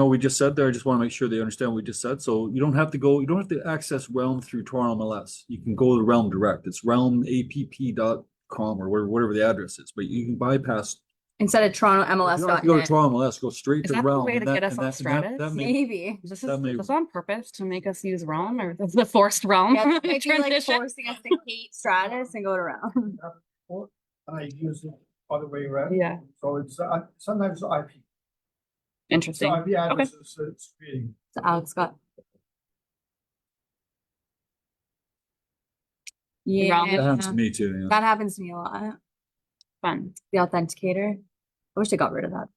we just said there, I just want to make sure they understand what we just said. So you don't have to access Realm through Toronto MLS. You can go to Realm direct. It's realmapp.com or whatever the address is, but you can bypass. Instead of Toronto You don't have to go to MLS.net. Toronto MLS, go straight Is to that the Realm. way to and get us and off that Stratus? may- Maybe. Is That may- this on purpose to make us use Realm or is the forced Realm Yeah, it's maybe like transition? forcing us to hate Stratus and go to Realm. I use it other way around. Yeah, So it's sometimes IP. interesting. So IP address is screening. So Alex got. Realm. That happens to Yeah, me too. Yeah. that happens to me a lot. Fun. The authenticator. I wish they got rid of that.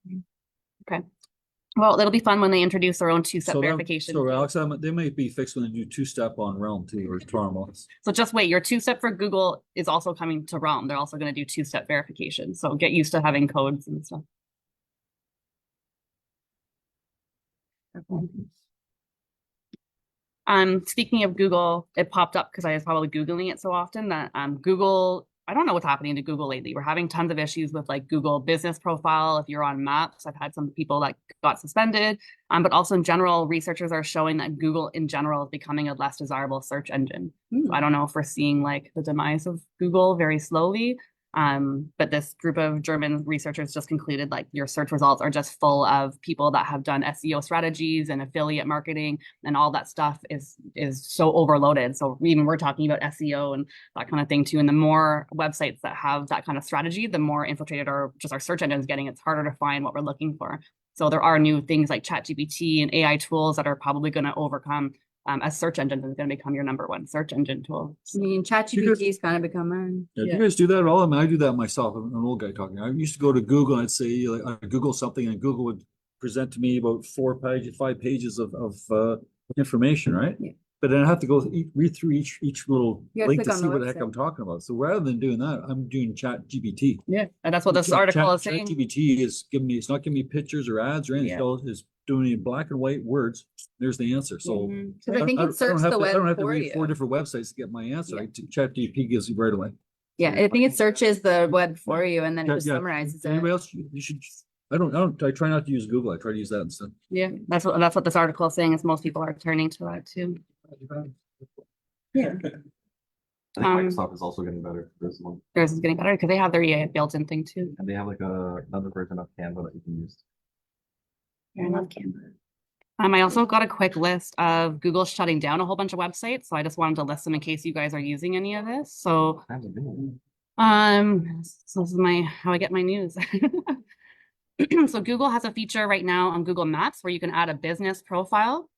Well, it'll be fun when they introduce their own two-step So verification. So Alex, they might be fixed when they do two-step on Realm too, or Toronto MLS. So just wait, your two-step for Google is also coming to Realm. They're also going to do two-step verification. So get used to having codes and stuff. Speaking of Google, it popped up because I was probably Googling it so often that Google, I don't know what's happening to Google lately. We're having tons of issues with like Google business profile. If you're on maps, I've had some people that got suspended. But also in general, researchers are showing that Google in general is becoming a less desirable search engine. So I don't know if we're seeing like the demise of Google very slowly. But this group of German researchers just concluded like your search results are just full of people that have done SEO strategies and affiliate marketing, and all that stuff is so overloaded. So even we're talking about SEO and that kind of thing too. And the more websites that have that kind of strategy, the more infiltrated our search engine is getting. It's harder to find what we're looking for. So there are new things like ChatGPT and AI tools that are probably going to overcome a search engine is going to become your number one search engine tool. I mean, ChatGPT is kind of becoming. Yeah, do you guys do that at all? I mean, I do that myself. I'm an old guy talking. I used to go to Google and I'd say, like, I Google something and Google would present to me about 5 pages of information, right? Yeah. But then I have to go read through each little You gotta link to click on see the what the heck website. I'm talking about. So rather than doing that, I'm doing ChatGPT. Yeah, and that's what this article is saying. ChatGPT is giving me, it's not giving me pictures or ads or anything. Yeah. It's doing it in black and white words. There's the answer. So Mhm. Because I think it searches the I web don't have to for read 4 you. different websites to get my answer. Yeah. ChatGPT gives you right away. Yeah, I think it searches the web for you and then it Yeah, just yeah. summarizes it. Anybody else? You should. I try not to use Google. I try to use that instead. Yeah, that's what this article is saying, is most people are turning to that too. Yeah. I think Microsoft is also getting better for this one. Theirs is getting better because they have their EA built-in thing too. And they have like another version of Canva that you can use. Fair enough, Canva. I also got a quick list of Google shutting down a whole bunch of websites, so I just wanted to list them in case you guys are using any of this. So, so this is how I get my news. So Google has a feature right now on Google Maps where you can add a business profile,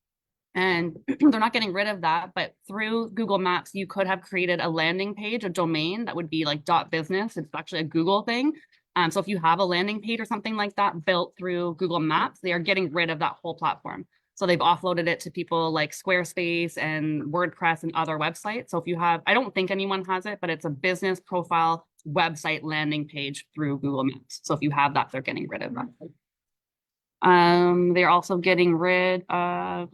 and they're not getting rid of that, but through Google Maps, you could have created a landing page, a domain that would be like .business. It's actually a Google thing. So if you have a landing page or something like that built through Google Maps, they are getting rid of that whole platform. So they've offloaded it to people like Squarespace and WordPress and other websites. So if you have, I don't think anyone has it, but it's a business profile website landing page through Google Maps. So if you have that, they're getting rid of that. They're also getting rid of,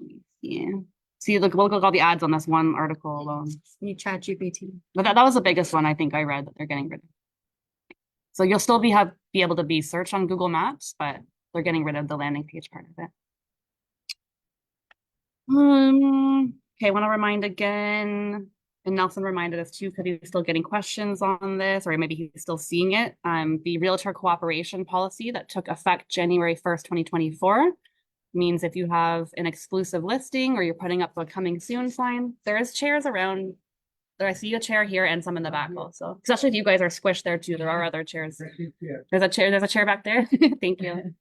see, look, we'll look at all the ads on this one article alone. You ChatGPT. But that was the biggest one I think I read that they're getting rid of. So you'll still be able to be searched on Google Maps, but they're getting rid of the landing page part of it. Okay, I want to remind again, and Nelson reminded us too, because he's still getting questions on this, or maybe he's still seeing it. The Realtor cooperation policy that took effect January 1st, 2024 means if you have an exclusive listing or you're putting up a coming soon sign, there is chairs around. There, I see a chair here and some in the back also. Especially if you guys are squished there too. There are other chairs. There's a chair back there. Thank you.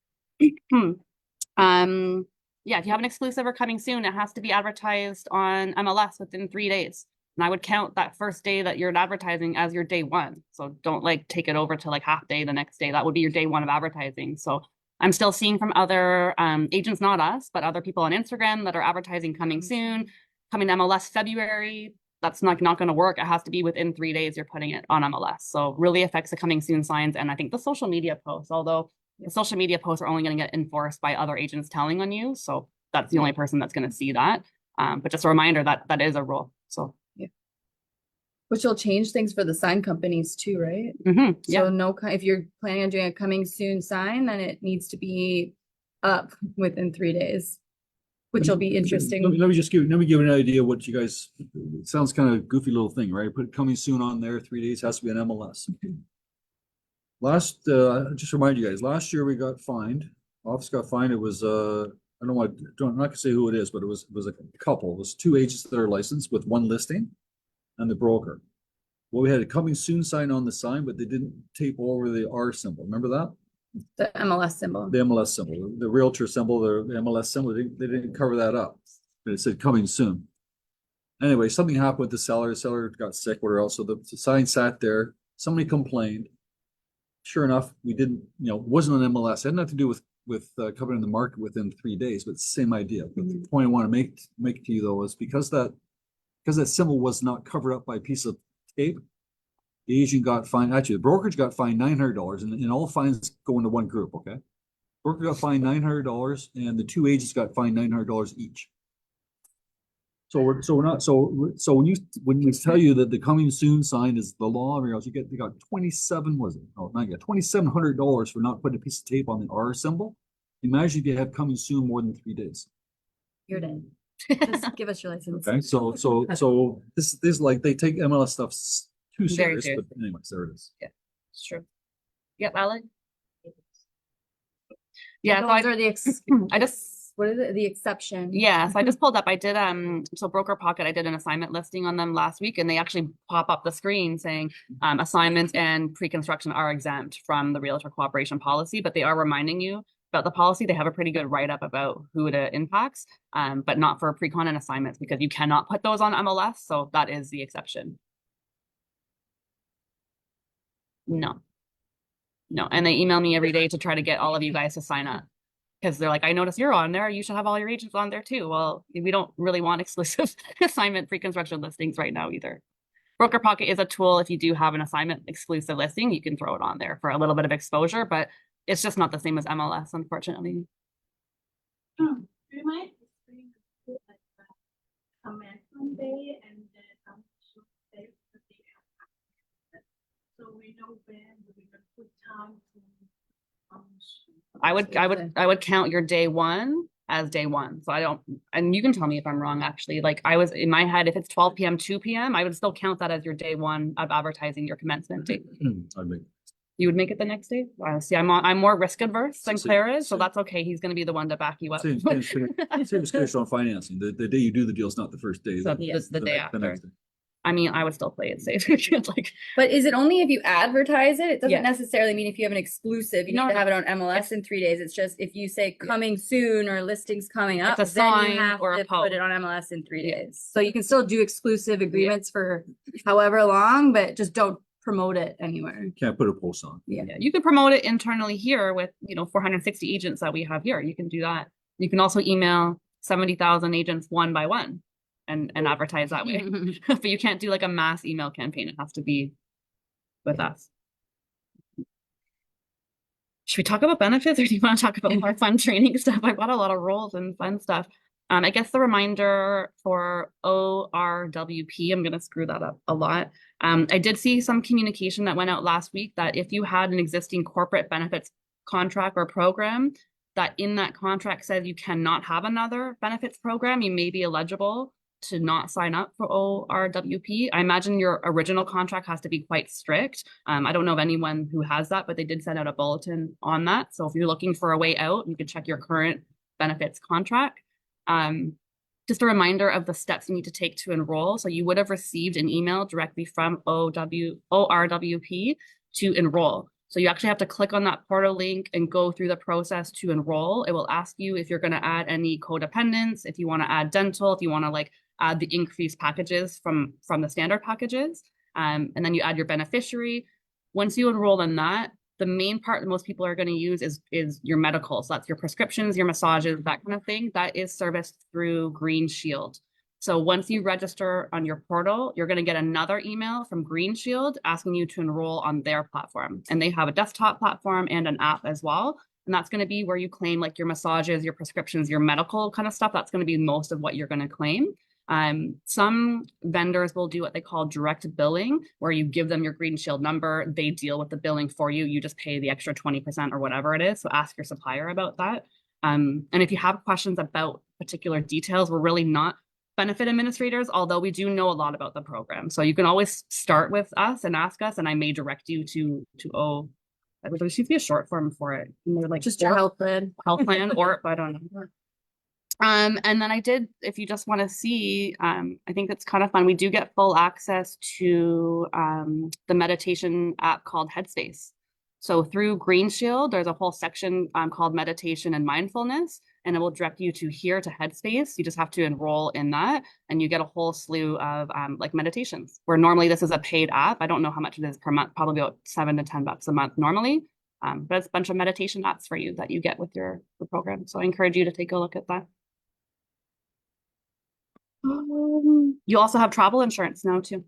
Yeah, if you have an exclusive or coming soon, it has to be advertised on MLS within 3 days. And I would count that first day that you're advertising as your day one. So don't like take it over to like half day the next day. That would be your day one of advertising. So I'm still seeing from other agents, not us, but other people on Instagram that are advertising coming soon, coming to MLS February. That's not going to work. It has to be within 3 days you're putting it on MLS. So really affects the coming soon signs. And I think the social media posts, although the social media posts are only going to get enforced by other agents telling on you. So that's the only person that's going to see that. But just a reminder that that is a rule. So Yeah. Which will change things for the sign companies too, right? yeah. So if you're planning on doing a coming soon sign, then it needs to be up within 3 days, which will be interesting. Let me give an idea what you guys, it sounds kind of goofy little thing, right? Put coming soon on there, 3 days, has to be an MLS. Just remind you guys, last year we got fined, office got fined, it was, I'm not gonna say who it is, but it was a couple, it was 2 agents that are licensed with 1 listing and the broker. Well, we had a coming soon sign on the sign, but they didn't tape over the R symbol, remember that? The MLS symbol. The MLS symbol, the Realtor symbol, the MLS symbol, they didn't cover that up. But it said coming soon. Anyway, something happened with the seller got sick, whatever else. So the sign sat there, somebody complained. Sure enough, we didn't, it wasn't on MLS. It had nothing to do with covering the market within 3 days, but it's the same idea. But the point I want to make to you though is because that symbol was not covered up by a piece of tape, the agent got fined. Actually, the brokerage got fined $900, and all fines go into one group. Okay, broker got fined $900, and the 2 agents got fined $900 each. we're not, so when you tell you that the coming soon sign is the law, or else you got 27, was it? Oh, not yet, $2,700 for not putting a piece of tape on the R symbol. Imagine if you have coming soon more than 3 days. You're dead. Just give us your license. Okay, so this like they take MLS stuff too Very serious, but seriously. anyways, there it is. It's true. Yep, Alec. Yeah, so Those are the I just, what is it? The exception. yeah, so I just pulled up, I did, so Broker Pocket, I did an assignment listing on them last week and they actually pop up the screen saying, assignments and pre-construction are exempt from the Realtor cooperation policy, but they are reminding you about the policy. They have a pretty good write-up about who it impacts, but not for pre-con and assignments because you cannot put those on MLS. So that is the exception. No. And they email me every day to try to get all of you guys to sign up. Because they're like, I noticed you're on there. You should have all your agents on there too. Well, we don't really want exclusive assignment pre-construction listings right now either. Broker Pocket is a tool. If you do have an assignment exclusive listing, you can throw it on there for a little bit of exposure, but it's just not the same as MLS, unfortunately. Do you mind explaining like commencement day and the completion day for the so we know when we're gonna put time to I would count your day one as day one. So I don't, and you can tell me if I'm wrong, actually. Like I was in my head, if it's 12 p.m., 2 p.m., I would still count that as your day one of advertising your commencement date. I'd make You would make it the next day? Wow, see, I'm more risk adverse than See- Claire is, so see- that's okay. He's gonna be the one to back you up. same as traditional financing. The day you do the deal is not the first day. So the day next- after. next day. I mean, I would still play it safe. Like, But is it only if you advertise it? It doesn't Yeah. necessarily mean if you have an exclusive, you No, need to no. have it on MLS in 3 days. It's just if you say coming soon or listings coming up, It's a then sign you have or a to post. put it on MLS in 3 Yeah. days. So you can still do exclusive agreements for however long, but just don't promote it anywhere. Can't put a post on. Yeah. yeah, you can promote it internally here with, 460 agents that we have here. You can do that. You can also email 70,000 agents one by one and advertise that way. But you can't do like a mass email campaign. It has to be with us. Should we talk about benefits or do you want to talk about more fun training stuff? I've got a lot of roles and fun stuff. I guess the reminder for ORWP, I'm going to screw that up a lot. I did see some communication that went out last week that if you had an existing corporate benefits contract or program, that in that contract says you cannot have another benefits program, you may be eligible to not sign up for ORWP. I imagine your original contract has to be quite strict. I don't know of anyone who has that, but they did send out a bulletin on that. So if you're looking for a way out, you can check your current benefits contract. Just a reminder of the steps you need to take to enroll. So you would have received an email directly from ORWP to enroll. So you actually have to click on that portal link and go through the process to enroll. It will ask you if you're going to add any codependents, if you want to add dental, if you want to like add the increased packages from the standard packages. And then you add your beneficiary. Once you enroll in that, the main part that most people are going to use is your medical. So that's your prescriptions, your massages, that kind of thing. That is serviced through Green Shield. So once you register on your portal, you're going to get another email from Green Shield asking you to enroll on their platform. And they have a desktop platform and an app as well. And that's going to be where you claim like your massages, your prescriptions, your medical kind of stuff. That's going to be most of what you're going to claim. Some vendors will do what they call direct billing, where you give them your Green Shield number, they deal with the billing for you, you just pay the extra 20% or whatever it is. So ask your supplier about that. And if you have questions about particular details, we're really not benefit administrators, although we do know a lot about the program. So you can always start with us and ask us, and I may direct you to there should be a short form for it. And they're like Just your health plan. health plan, or I don't know. And then I did, if you just want to see, I think it's kind of fun. We do get full access to the meditation app called Headspace. So through Green Shield, there's a whole section called meditation and mindfulness, and it will direct you to here to Headspace. You just have to enroll in that, and you get a whole slew of like meditations, where normally this is a paid app. I don't know how much it is per month, probably about $7 to $10 a month normally. But it's a bunch of meditation apps for you that you get with the program. So I encourage you to take a look at that. You also have travel insurance now too.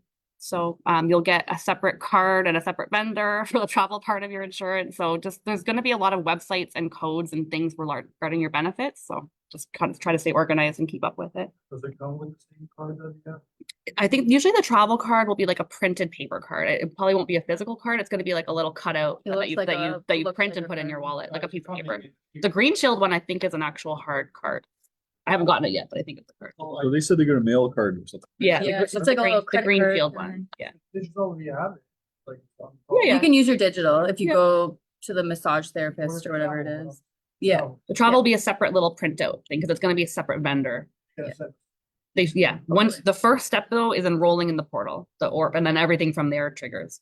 So you'll get a separate card and a separate vendor for the travel part of your insurance. So just there's going to be a lot of websites and codes and things regarding your benefits. So just kind of try to stay organized and keep up with it. Does it come with the same card that you have? I think usually the travel card will be like a printed paper card. It probably won't be a physical card. It's going to be like a little cutout It that looks you like that you a- that you looks print like and a put in your card. wallet, like a It's piece of probably- paper. The Green Shield one I think is an actual hard card. I haven't gotten it yet, but I think it's a card. So they said they're gonna mail a card or something. Yeah, Yeah, it's it's like a little the credit green card field and one. then- Yeah. Digital, we have it. Like, Yeah. You can use your digital if you Yeah. go to the massage therapist or whatever it is. Yeah. No, The travel will be a separate little printout thing because it's going to be a separate vendor. yes, that- Once the first step though is enrolling in the portal, the ORP, and then everything from there triggers.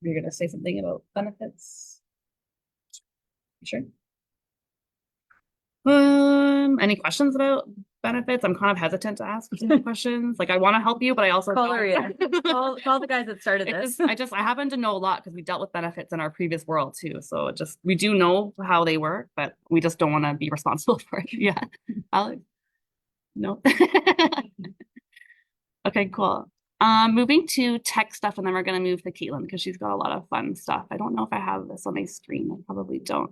You're going to say something about benefits? Sure. Any questions about benefits? I'm kind of hesitant to ask questions. Like I want to help you, but I also Call her don't. in. Call the guys that started It this. I happen to know a lot because we dealt with benefits in our previous world too. So we do know how they work, but we just don't want to be responsible for it. Yeah. Alex? No. Okay, cool. Moving to tech stuff, and then we're gonna move to Katelyn because she's got a lot of fun stuff. I don't know if I have this on my screen. I probably don't.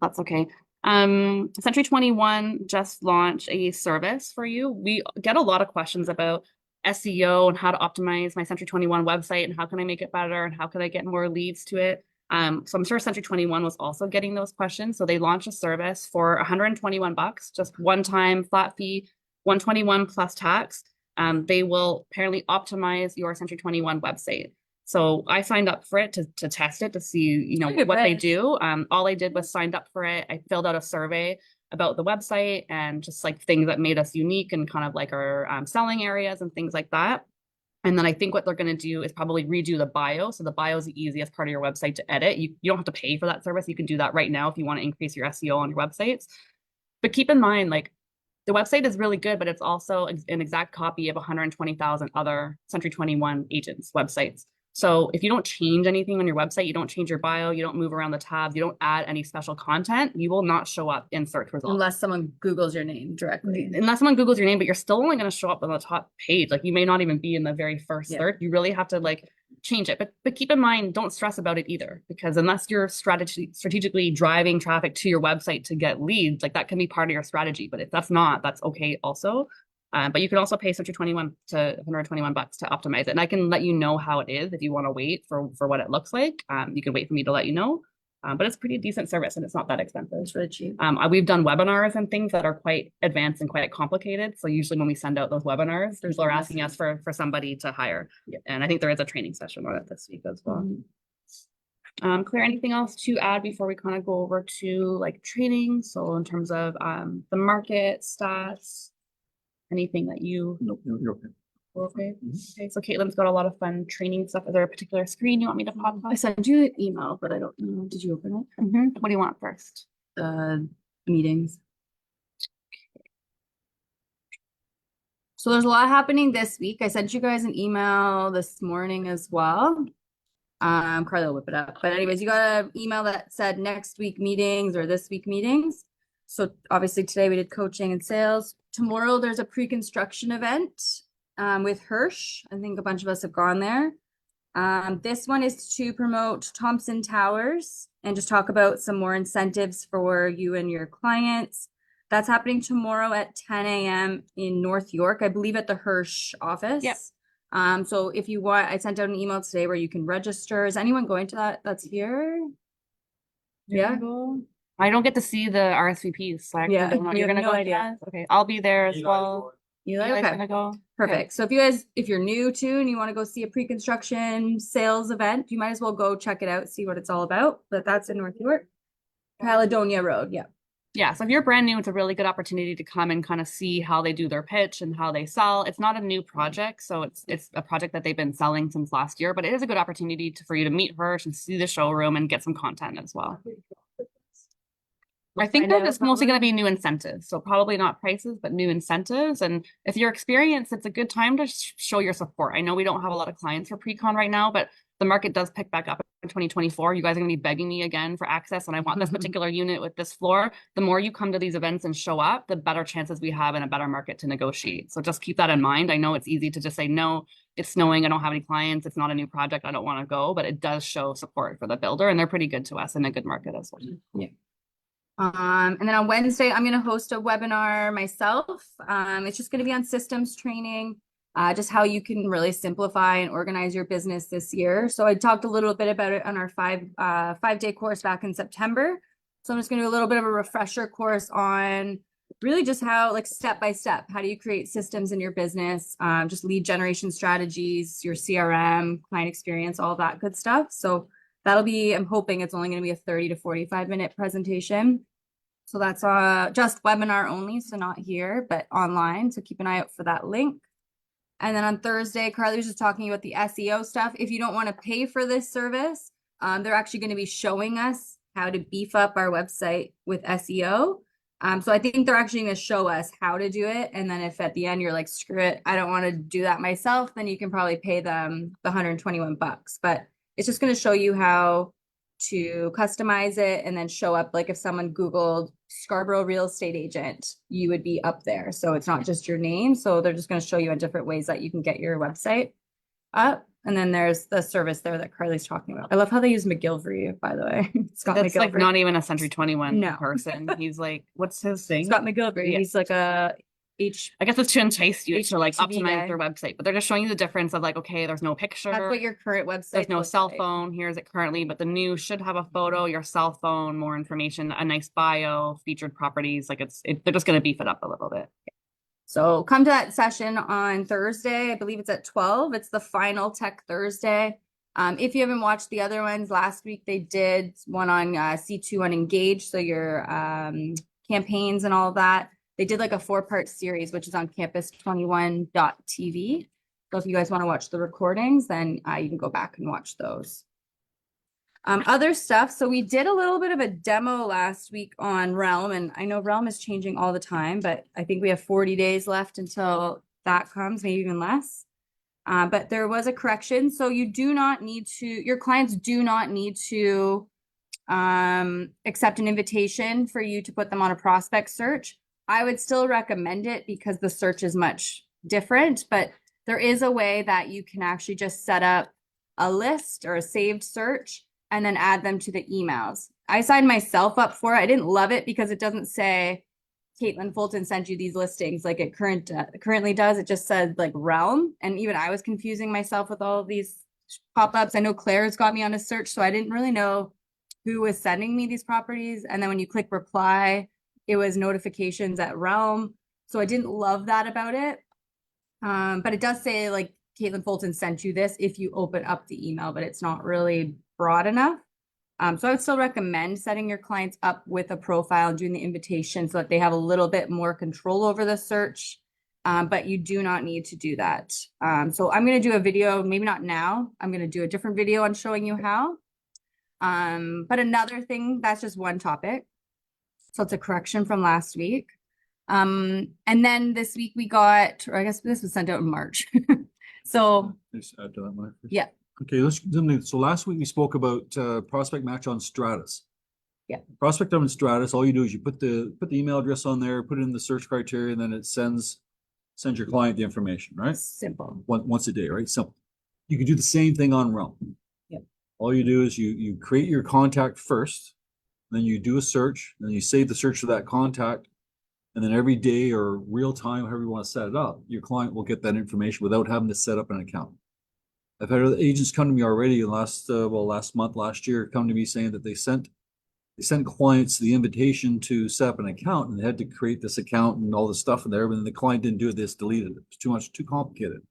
That's okay. Century 21 just launched a service for you. We get a lot of questions about SEO and how to optimize my Century 21 website and how can I make it better and how can I get more leads to it. So I'm sure Century 21 was also getting those questions. So they launched a service for $121, just one time flat fee, 121 plus tax. They will apparently optimize your Century 21 website. So I signed up for it to test it to see, Good what they price. do. All I did was signed up for it. I filled out a survey about the website and just like things that made us unique and kind of like our selling areas and things like that. And then I think what they're going to do is probably redo the bio. So the bio is the easiest part of your website to edit. You don't have to pay for that service. You can do that right now if you want to increase your SEO on your websites. But keep in mind, like the website is really good, but it's also an exact copy of 120,000 other Century 21 agents' websites. So if you don't change anything on your website, you don't change your bio, you don't move around the tabs, you don't add any special content, you will not show up in search results. Unless someone Googles your name directly. Unless someone Googles your name, but you're still only going to show up on the top page. Like you may not even be in the very first Yeah. search. You really have to like change it. But keep in mind, don't stress about it either, because unless you're strategically driving traffic to your website to get leads, like that can be part of your strategy. But if that's not, that's okay also. But you can also pay Century 21 to $121 to optimize it. And I can let you know how it is if you want to wait for what it looks like. You can wait for me to let you know. But it's a pretty decent service and it's not that expensive. It's really cheap. We've done webinars and things that are quite advanced and quite complicated. So usually when we send out those webinars, people are asking us for somebody to hire. And I think there is a training session on it this week as well. Claire, anything else to add before we kind of go over to like training? So in terms of the market stats, anything that you Nope, you're okay. were okay? Okay, so Caitlin's got a lot of fun training stuff. Is there a particular screen you want me to pop I up? sent you an email, but I don't know. Did you open it? What do you want first? Meetings. So there's a lot happening this week. I sent you guys an email this morning as well. Carly will whip it up. But anyways, you got an email that said next week meetings or this week meetings. So obviously today we did coaching and sales. Tomorrow there's a pre-construction event with Hirsch. I think a bunch of us have gone there. This one is to promote Thompson Towers and just talk about some more incentives for you and your clients. That's happening tomorrow at 10 a.m. in North York, I believe at the Hirsch office. Yep. So if you want, I sent out an email today where you can register. Is anyone going to that that's here? Yeah. I don't get to see the RSVPs. So I Yeah, don't know. you You're have gonna no go? idea. Yes? Okay, I'll be there as Eli's well. going. You Eli's okay? gonna go. Perfect. So if you're new to and you want to go see a pre-construction sales event, you might as well go check it out, see what it's all about. But that's in North York. Caledonia Road, yeah. Yeah, so if you're brand new, it's a really good opportunity to come and kind of see how they do their pitch and how they sell. It's not a new project, so it's a project that they've been selling since last year, but it is a good opportunity for you to meet Hirsch and see the showroom and get some content as well. I think Find they're out just about mostly it. going to be new incentives, so probably not prices, but new incentives. And if you're experienced, it's a good time to show your support. I know we don't have a lot of clients for pre-con right now, but the market does pick back up 2024, you guys are gonna be begging me again for access and I want this particular unit with this floor. The more you come to these events and show up, the better chances we have in a better market to negotiate. So just keep that in mind. I know it's easy to just say, no, it's snowing, I don't have any clients, it's not a new project, I don't want to go, but it does show support for the builder and they're pretty good to us in a good market as well. And then on Wednesday, I'm going to host a webinar myself. It's just going to be on systems training, just how you can really simplify and organize your business this year. So I talked a little bit about it on our five-day course back in September. So I'm just going to do a little bit of a refresher course on really just how, like, step by step, how do you create systems in your business, just lead generation strategies, your CRM, client experience, all that good stuff. So that'll be, I'm hoping it's only going to be a 30 to 45-minute presentation. So that's just webinar only, so not here, but online. So keep an eye out for that link. And then on Thursday, Carly was just talking about the SEO stuff. If you don't want to pay for this service, they're actually going to be showing us how to beef up our website with SEO. So I think they're actually going to show us how to do it. And then if at the end you're like, screw it, I don't want to do that myself, then you can probably pay them the $121. But it's just going to show you how to customize it and then show up. Like if someone Googled Scarborough real estate agent, you would be up there. So it's not just your name. So they're just going to show you in different ways that you can get your website up. And then there's the service there that Carly's talking about. I love how they use McGillivray, by the way. Scott That's like McGillivray. not even a Century 21 No. person. He's like, what's his thing? Scott McGillivray. Yeah. He's like a I guess it's to entice you to like HGTV optimize guy. their website, but they're just showing you the difference of like, okay, there's no picture. That's what your current website. There's no looks cell like. phone. Here's it currently, but the new should have a photo, your cell phone, more information, a nice bio, featured properties. Like they're just going to beef it up a little bit. So come to that session on Thursday. I believe it's at 12. It's the final Tech Thursday. If you haven't watched the other ones, last week they did one on C2 on Engage. So your campaigns and all of that. They did like a 4-part series, which is on campus21.tv. So if you guys want to watch the recordings, then you can go back and watch those. Other stuff. So we did a little bit of a demo last week on Realm, and I know Realm is changing all the time, but I think we have 40 days left until that comes, maybe even less. But there was a correction. So you do not need to, your clients do not need to accept an invitation for you to put them on a prospect search. I would still recommend it because the search is much different, but there is a way that you can actually just set up a list or a saved search and then add them to the emails. I signed myself up for it. I didn't love it because it doesn't say Katelyn Fulton sent you these listings like it currently does. It just said like Realm. And even I was confusing myself with all of these pop-ups. I know Claire's got me on a search, so I didn't really know who was sending me these properties. And then when you click reply, it was notifications at Realm. So I didn't love that about it. But it does say like Katelyn Fulton sent you this if you open up the email, but it's not really broad enough. So I would still recommend setting your clients up with a profile and doing the invitation so that they have a little bit more control over the search. But you do not need to do that. So I'm going to do a video, maybe not now. I'm going to do a different video on showing you how. But another thing, that's just one topic. So it's a correction from last week. And then this week we got, or I guess this was sent out in March. So Just add to that, Mike. yeah. Okay, so last week we spoke about prospect match on Stratus. Yeah. Prospect on Stratus, all you do is you put the email address on there, put it in the search criteria, and then it sends your client the information, right? Simple. Once a day, right? Simple. You can do the same thing on Realm. Yep. All you do is you create your contact first, then you do a search, and then you save the search for that contact, and then every day or real time, however you want to set it up, your client will get that information without having to set up an account. I've had other agents come to me already last year, come to me saying that they sent clients the invitation to set up an account and they had to create this account and all this stuff in there, but then the client didn't do it, they just deleted it. It's too complicated.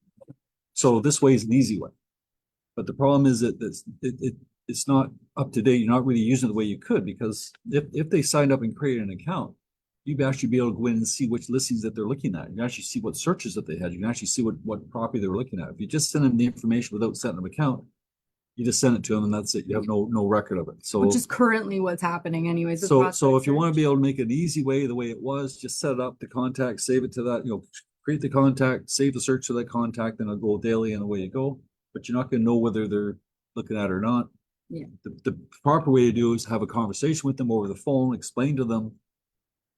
So this way is an easy way. But the problem is that it's not up to date. You're not really using it the way you could, because if they signed up and created an account, you'd actually be able to go in and see which listings that they're looking at. You can actually see what searches that they had. You can actually see what property they were looking at. If you just send them the information without setting an account, you just send it to them and that's it. You have no record of it. So Which is currently what's happening anyways. with so prospect if you want to search. be able to make it an easy way, the way it was, just set it up, the contact, save it to that, create the contact, save the search to that contact, and it'll go daily and away you go. But you're not going to know whether they're looking at it or not. Yeah. The proper way to do is have a conversation with them over the phone, explain to them,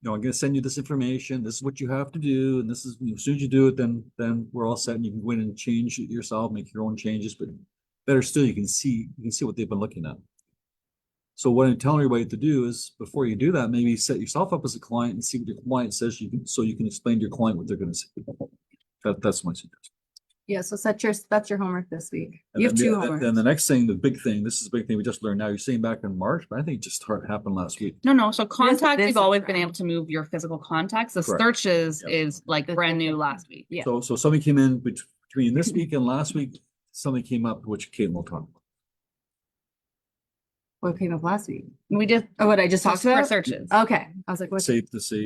you know, I'm gonna send you this information, this is what you have to do, and this is, you know, as soon as you do it, then we're all set and you can go in and change it yourself, make your own changes, but better still, you can see what they've been looking at. So what I'm telling everybody to do is, before you do that, maybe set yourself up as a client and see what your client says, so you can explain to your client what they're gonna say. That's my suggestion. Yeah, so that's your homework this week. And You have then two the- Then the homeworks. next thing, the big thing, this is a big thing we just learned now, you're saying back in March, but I think it just happened last week. No, so contacts, this we've is always been brand. able to move your physical contacts. The Correct. searches Yep. is like The brand new searches. last week. Yeah. So somebody came in between this week and last week, something came up, which Kate will talk about. What came up last week? We just, Oh, what I just talked for about? searches. Okay, I was like, what? Okay.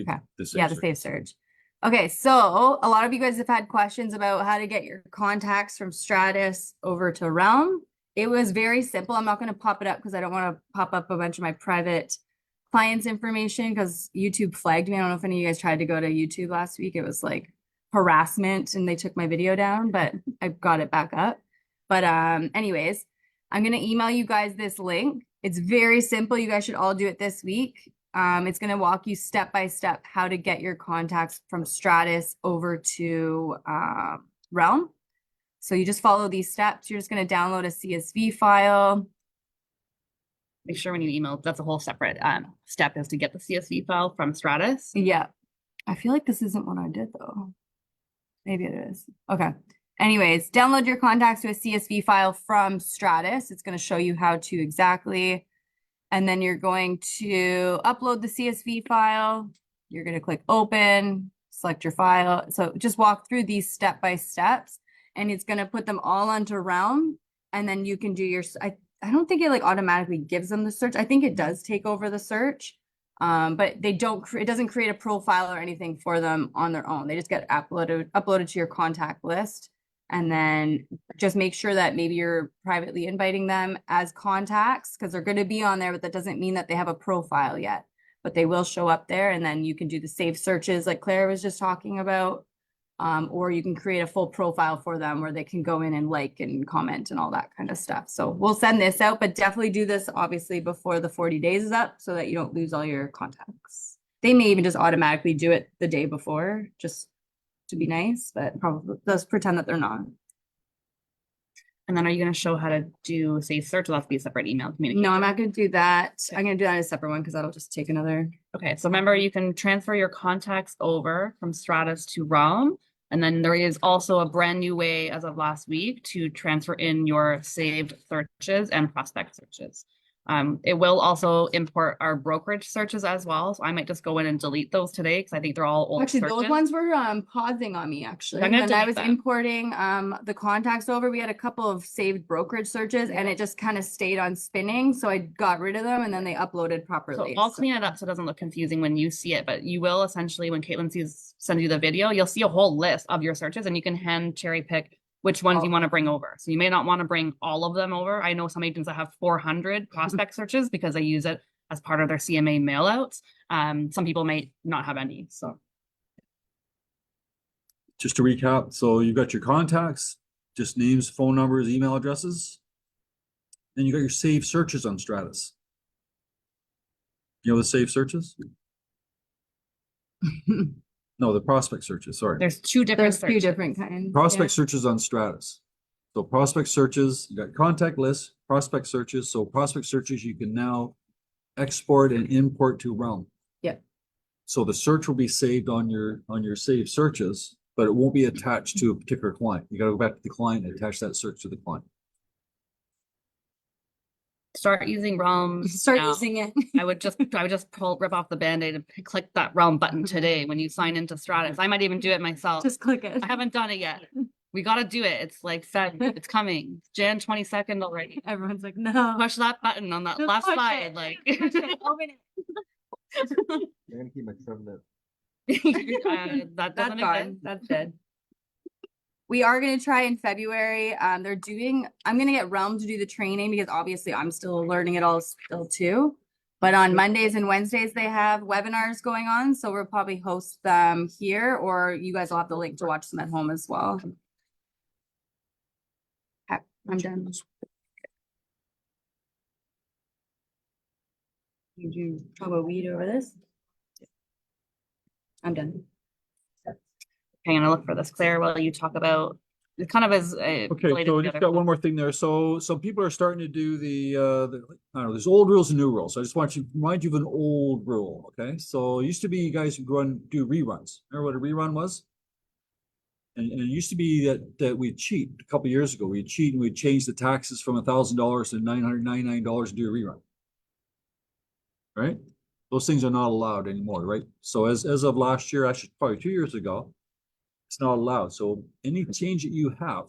Yeah, the save surge. Okay, so a lot of you guys have had questions about how to get your contacts from Stratus over to Realm. It was very simple. I'm not going to pop it up because I don't want to pop up a bunch of my private clients' information because YouTube flagged me. I don't know if any of you guys tried to go to YouTube last week. It was like harassment and they took my video down, but I got it back up. But anyways, I'm going to email you guys this link. It's very simple. You guys should all do it this week. It's going to walk you step by step how to get your contacts from Stratus over to Realm. So you just follow these steps. You're just going to download a CSV file. Make sure when you email, that's a whole separate step, is to get the CSV file from Stratus. Yeah. I feel like this isn't what I did though. Maybe it is. Okay. Anyways, download your contacts to a CSV file from Stratus. It's going to show you how to exactly. And then you're going to upload the CSV file. You're going to click open, select your file. So just walk through these step by steps and it's going to put them all onto Realm. And then you can do your, I don't think it like automatically gives them the search. I think it does take over the search. But they don't, it doesn't create a profile or anything for them on their own. They just get uploaded to your contact list. And then just make sure that maybe you're privately inviting them as contacts because they're going to be on there, but that doesn't mean that they have a profile yet, but they will show up there. And then you can do the save searches like Claire was just talking about. Or you can create a full profile for them where they can go in and like and comment and all that kind of stuff. So we'll send this out, but definitely do this obviously before the 40 days is up so that you don't lose all your contacts. They may even just automatically do it the day before just to be nice, but probably let's pretend that they're not. And then are you going to show how to do save search? Will that be a separate email communication? No, I'm not going to do that. I'm going to do that in a separate one because that'll just take another. Okay, so remember you can transfer your contacts over from Stratus to Realm. And then there is also a brand new way as of last week to transfer in your saved searches and prospect searches. It will also import our brokerage searches as well. So I might just go in and delete those today because I think they're all old Actually, searches. those ones were pausing on me actually. I'm gonna When I delete was them. importing the contacts over, we had a couple of saved brokerage searches and it just kind of stayed on spinning. So I got rid of them and then they uploaded So properly. I'll clean it up so it doesn't look confusing when you see it, but you will essentially, when Katelyn sends you the video, you'll see a whole list of your searches and you can hand cherry pick which ones you want to bring over. So you may not want to bring all of them over. I know some agents that have 400 prospect searches because they use it as part of their CMA mailouts. Some people may not have any, so. Just to recap, so you've got your contacts, just names, phone numbers, email addresses. Then you got your saved searches on Stratus. You know the saved searches? No, the prospect searches, sorry. There's two different There's two searches. different kinds. Prospect searches on Stratus. So prospect searches, you got contact lists, prospect searches. So prospect searches you can now export and import to Realm. Yep. So the search will be saved on your saved searches, but it won't be attached to a particular client. You got to go back to the client and attach that search to the client. Start using Realm. Start now. using it. I would just rip off the Band-Aid and click that Realm button today when you sign into Stratus. I might even do it myself. Just click it. I haven't done it yet. We got to do it. It's like Feb. It's coming. Jan 22nd already. Everyone's like, no. Push that button on that Just left push side. it. Like, Push it. Open it. I'm gonna keep my trim lip. that That's doesn't gone. exist. That's dead. We are going to try in February. I'm going to get Realm to do the training because obviously I'm still learning it all still too. But on Mondays and Wednesdays, they have webinars going on. So we'll probably host them here or you guys will have the link to watch them at home as well. Okay, I'm done. Did you talk about weed over this? I'm done. I'm gonna look for this, Claire, while you talk about, it kind of is. Okay, so just got one more thing there. So people are starting to do the I don't know, there's old rules and new rules. I just want to remind you of an old rule, okay? So it used to be you guys would go and do reruns. Remember what a rerun was? And it used to be that we'd cheat a couple years ago. We'd cheat and we'd change the taxes from $1,000 to $999 to do a rerun. Right? Those things are not allowed anymore, right? So as of last year, actually probably 2 years ago, it's not allowed. So any change that you have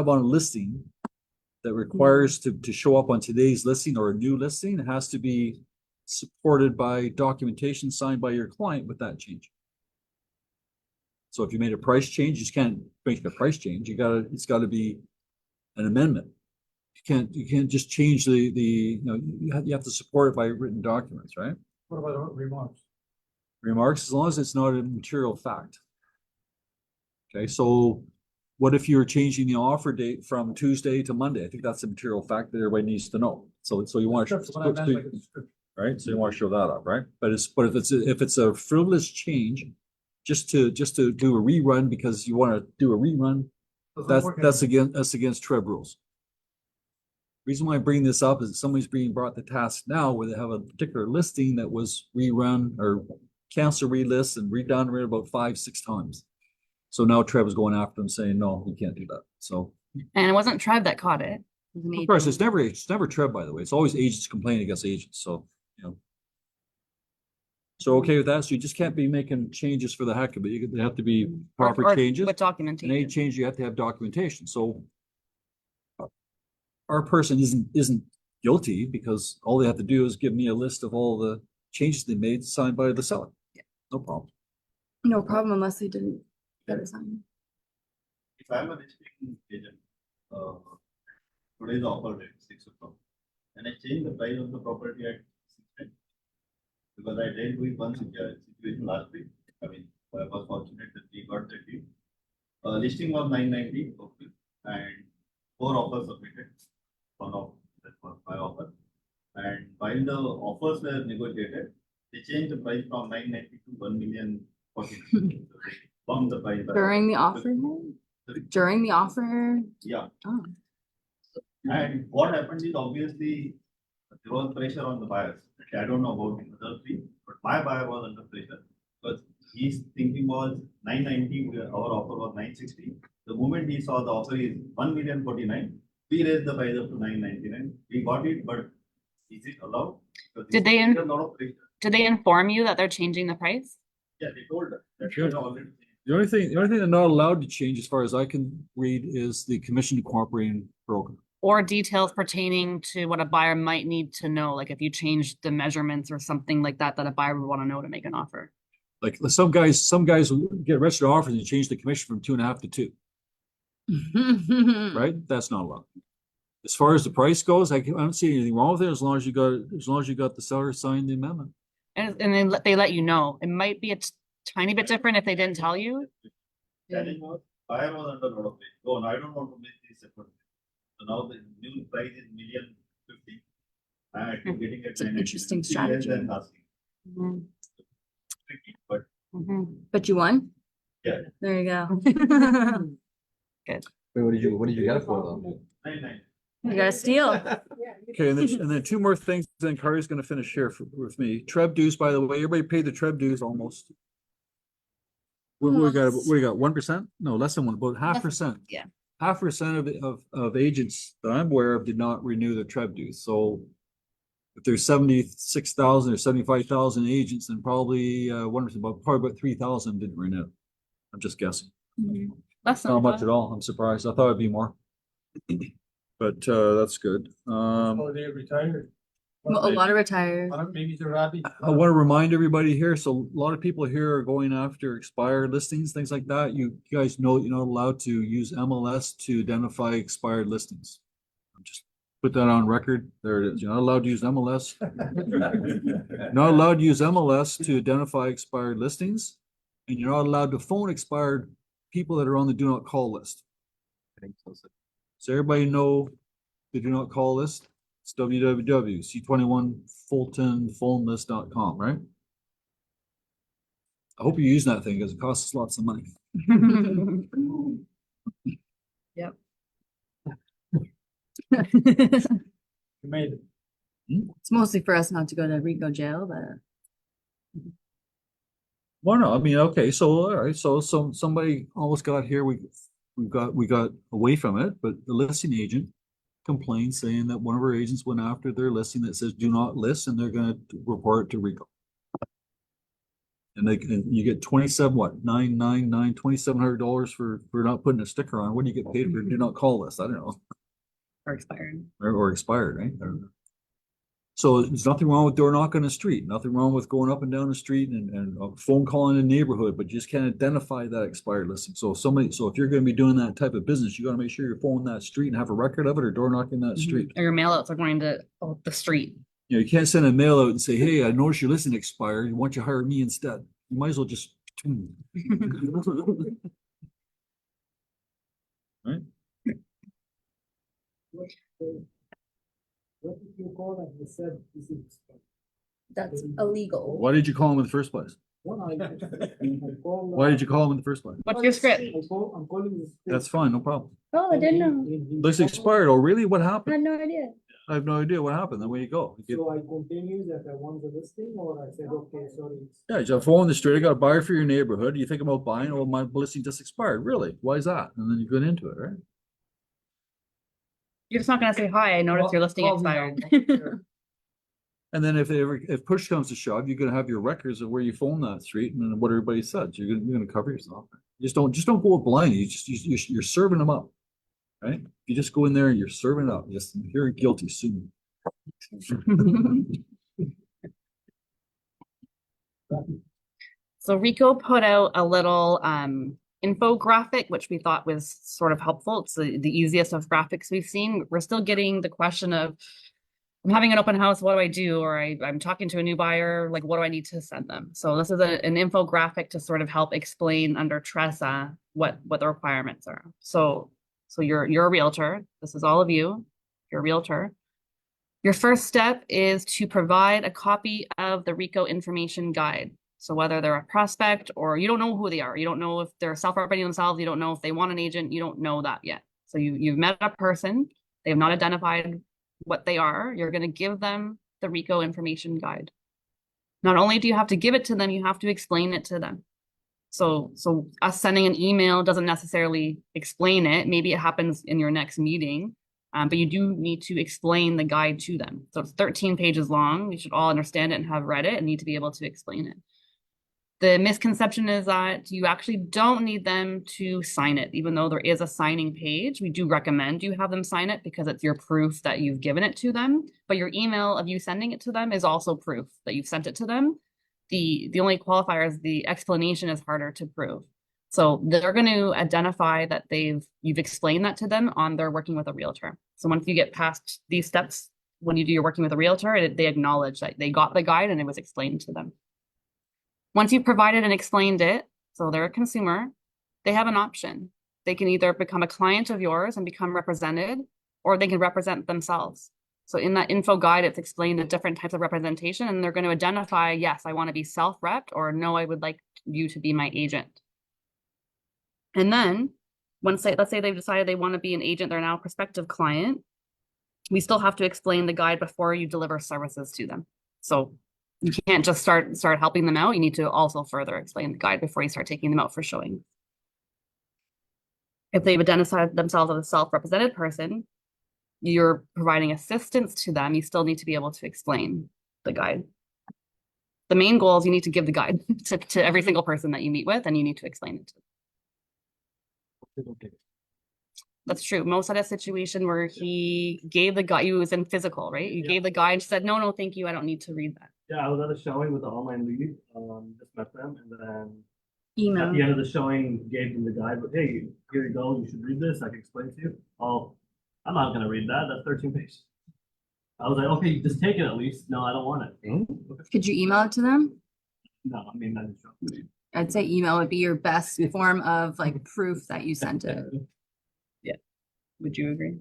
on a listing that requires to show up on today's listing or a new listing, it has to be supported by documentation signed by your client with that change. So if you made a price change, you just can't make a price change. It's gotta be an amendment. You can't just change you have to support it by written documents, right? What about remarks? Remarks, as long as it's not a material fact. Okay, so what if you're changing the offer date from Tuesday to Monday? I think that's a material fact that everybody needs to know. So you want to, That's what I meant by the description. right? So you want to show that up, right? But if it's a frivolous change, just to do a rerun because you want to do a rerun, Doesn't work that's anymore. against TREB rules. Reason why I bring this up is that somebody's being brought to task now where they have a particular listing that was rerun or cancel relist and redone about 5-6 times. So now TREB is going after them saying, no, you can't do that. So And it wasn't Trev that caught it. of course, it's never TREB, by the way. It's always agents complaining against agents. So, you know. So okay with that. So you just can't be making changes for the heck of it. They have to be proper Or changes. with And any documentation. change, you have to have documentation. So our person isn't guilty because all they have to do is give me a list of all the changes they made signed by the seller. Yeah. No problem. No problem unless they didn't get it signed. If I'm a listing agent, today's offer rate 6 o'clock, and I change the price of the property at 6:10. Because I dealt with one situation last week. I mean, I was fortunate that we got the deal. Listing was 990, okay, and 4 offers submitted. One of that was my offer. And while the offers were negotiated, they changed the price from 990 to 1,040,000. From the price. by- During the offer? Sorry? During the offer? Yeah. Oh. And what happened is obviously there was pressure on the buyers. I don't know about the other three, but my buyer was under pressure because his thinking was 990, our offer was 960. The moment he saw the offer is 1,049,000, we raised the price up to 999. We got it, but is it allowed? Because Did they there's a lot of pressure. Did they inform you that they're changing the price? Yeah, they told us. That Sure. they already changed. The only thing they're not allowed to change, as far as I can read, is the commission to cooperating broker. Or details pertaining to what a buyer might need to know, like if you changed the measurements or something like that, that a buyer would want to know to make an offer. Like some guys will get registered offers and change the commission from 2.5 to 2, right? That's not allowed. As far as the price goes, I don't see anything wrong with it as long as you got the seller sign the amendment. And then they let you know. It might be a tiny bit different if they didn't tell you. Challenge was, buyer was under a lot of pressure. Oh, no, I don't want to make this separate. So now the new price is 1,050,000. I'm getting it. It's an interesting strategy. Than asking. Mhm. Tricky, but Mhm. But you won? Yeah. There you go. Wait, what did you get it for though? 999. You got a steal. Okay, and then 2 more things, then Kari's gonna finish here with me. TREB dues, by the way, everybody paid the TREB dues almost. We got 1%? No, less than 1, about 0.5%. yeah. 0.5% of agents that I'm aware of did not renew their TREB dues. So if there's 76,000 or 75,000 agents, then probably about 3,000 didn't renew. I'm just guessing. That's Not much at all. I'm surprised. I thought it'd be more. But that's good. Oh, they retired. Well, a lot of retired. Maybe they're happy. I want to remind everybody here, so a lot of people here are going after expired listings, things like that. You guys know you're not allowed to use MLS to identify expired listings. Just put that on record. There it is. You're not allowed to use MLS. Not allowed to use MLS to identify expired listings. And you're not allowed to phone expired people that are on the do not call list. So everybody know the do not call list. It's www.c21fultonphonelist.com, right? I hope you're using that thing because it costs us lots of money. Yep. You made it. It's mostly for us not to go to Rico jail, but Well, no, I mean, okay, so, all right, so somebody almost got here, we got away from it, but the listing agent complained saying that one of our agents went after their listing that says do not list, and they're gonna report it to Rico. And you get 27, what, $2,700 for not putting a sticker on. What do you get paid for do not call list? I don't know. or expired. Or expired, right? I don't know. So there's nothing wrong with door knocking on the street, nothing wrong with going up and down the street and a phone call in the neighborhood, but you just can't identify that expired listing. So so if you're gonna be doing that type of business, you gotta make sure you're phoning that street and have a record of it, or door knocking that street. Or your mailouts are going to the street. You know, you can't send a mail out and say, hey, I noticed your listing expired. Why don't you hire me instead? You might as well just. Right? What did you call that? You said this is. That's illegal. Why did you call him in the first place? Why did you call him in the first place? What's your script? I'm calling this. That's fine, no problem. Oh, I didn't know. List expired. Oh, really? What I happened? had no idea. I have no idea what happened. Then where you go? You get- So I continue that I want the listing, or I said, okay, sorry. Yeah, you just phone the street. I got a buyer for your neighborhood. You think about buying? Oh, my listing just expired. Really? Why is that? And then you get into it, right? You're just not gonna say, hi, I noticed your listing Call me expired. now. And then if push comes to shove, you're gonna have your records of where you phone that street and then what everybody said. You're gonna cover yourself. Just don't go blind. You're serving them up, right? You just go in there and you're serving it up. Just you're guilty soon. So Rico put out a little infographic, which we thought was sort of helpful. It's the easiest of graphics we've seen. We're still getting the question of, I'm having an open house, what do I do? Or I'm talking to a new buyer, like, what do I need to send them? So this is an infographic to sort of help explain under TRESA what the requirements are. So you're a realtor. This is all of you. You're a realtor. Your first step is to provide a copy of the Rico information guide. So whether they're a prospect or you don't know who they are, you don't know if they're self-representing themselves, you don't know if they want an agent, you don't know that yet. So you've met a person, they have not identified what they are, you're going to give them the Rico information guide. Not only do you have to give it to them, you have to explain it to them. So us sending an email doesn't necessarily explain it. Maybe it happens in your next meeting, but you do need to explain the guide to them. So it's 13 pages long. You should all understand it and have read it and need to be able to explain it. The misconception is that you actually don't need them to sign it, even though there is a signing page. We do recommend you have them sign it because it's your proof that you've given it to them. But your email of you sending it to them is also proof that you've sent it to them. The only qualifier is the explanation is harder to prove. So they're going to identify that you've explained that to them on their working with a realtor. So once you get past these steps, when you do your working with a realtor, they acknowledge that they got the guide and it was explained to them. Once you've provided and explained it, so they're a consumer, they have an option. They can either become a client of yours and become represented, or they can represent themselves. So in that info guide, it's explained the different types of representation, and they're going to identify, yes, I want to be self-repped, or no, I would like you to be my agent. And then let's say they've decided they want to be an agent, they're now a prospective client, we still have to explain the guide before you deliver services to them. So you can't just start helping them out. You need to also further explain the guide before you start taking them out for showing. If they've identified themselves as a self-represented person, you're providing assistance to them. You still need to be able to explain the guide. The main goal is you need to give the guide to every single person that you meet with, and you need to explain it to them. That's true. Most had a situation where he gave the guide, he was in physical, right? You gave the guide and said, no, thank you. I don't need to read that. Yeah, I was at a showing with the online lead, just met them, and then at Email. the end of the showing, gave them the guide, but hey, here you go, you should read this, I can explain to you. Oh, I'm not gonna read that, that's 13 pages. I was like, okay, just take it at least. No, I don't want it. Could you email it to them? No, I mean, that's just. I'd say email would be your best form of like proof that you sent it. Would you agree?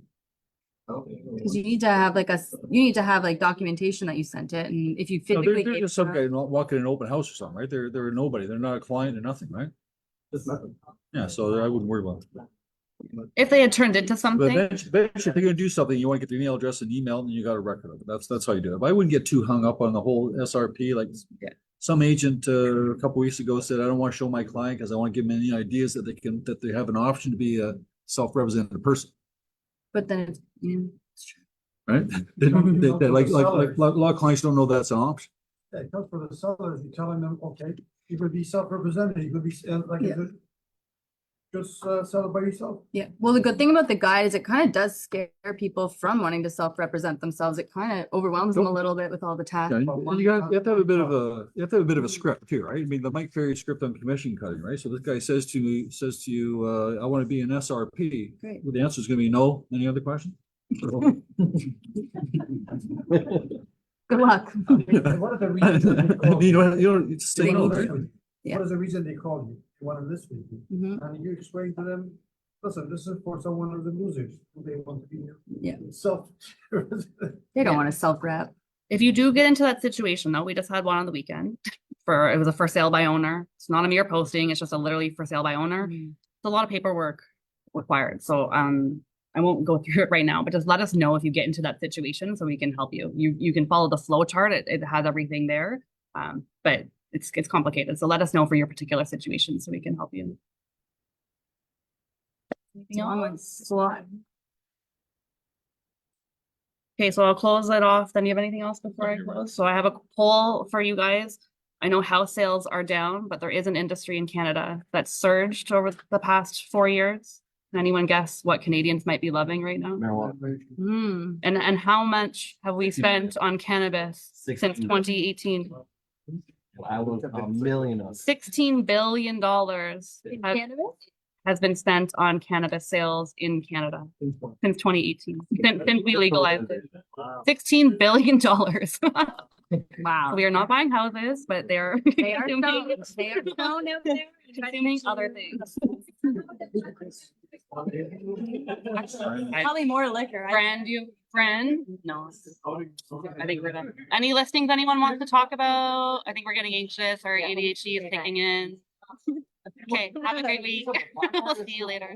Cause you need to have like you need to have like documentation that you sent it, and if you No, physically. they're gave just some her- guy not walking in an open house or something, right? They're nobody. They're not a client or nothing, right? Just nothing. Yeah, so I wouldn't worry about it. If they had turned into But something, eventually, if you're gonna do something, you wanna get the email address and email, and you got a record of it. That's how you do it. But I wouldn't get too hung up on the whole SRP, like. Yeah. Some agent, a couple weeks ago said, I don't wanna show my client, cause I wanna give them any ideas that that they have an option to be a self-represented person, But then it's, yeah, it's true. right? Like, a lot of clients don't know that's an option. Yeah, it comes for the sellers, you're telling them, okay, you could be self-represented, you could be, like, Yeah. just sell it by yourself. Yeah, well, the good thing about the guide is it kind of does scare people from wanting to self-represent themselves. It kind of overwhelms them a little bit with all the tasks. Yeah, you have to have a bit of a script too, right? I mean, the Mike Ferry script on commission cutting, right? So this guy says to you, I want to be an SRP. Great. Well, the answer is gonna be no. Any other question? Good luck. What are the reasons that they call You don't say They no, need right? to. Yeah. What is the reason they call you? They want to list with you. Mhm. And you explain to them, listen, this is for someone of the losers, who they want to be Yeah. self. They don't Yeah. want to self-rep. if you do get into that situation though, we just had one on the weekend it was a for sale by owner. It's not a mere posting, it's just a literally for sale by owner. It's a lot of paperwork required. So I won't go through it right now, but just let us know if you get into that situation so we can help you. You can follow the flow chart. It has everything there. But it's complicated. So let us know for your particular situation so we can help you. Anything else? Okay, so I'll close it off. Then you have anything else before I close? So I have a poll for you guys. I know house sales are down, but there is an industry in Canada that's surged over the past 4 years. Can anyone guess what Canadians might be loving right now? Hmm. And how much have we spent on cannabis since 2018? A million of. $16 billion has been spent on cannabis sales in Canada since 2018, since we legalized it. $16 billion. Wow. We are not buying houses, but they're They are consuming- stoned. They are stoned out there. consuming other things. Probably more liquor. Friend? No. I think we're done. Any listings anyone wants to talk about? I think we're getting anxious. Our ADHD is kicking in. Okay, have a great week. We'll see you later.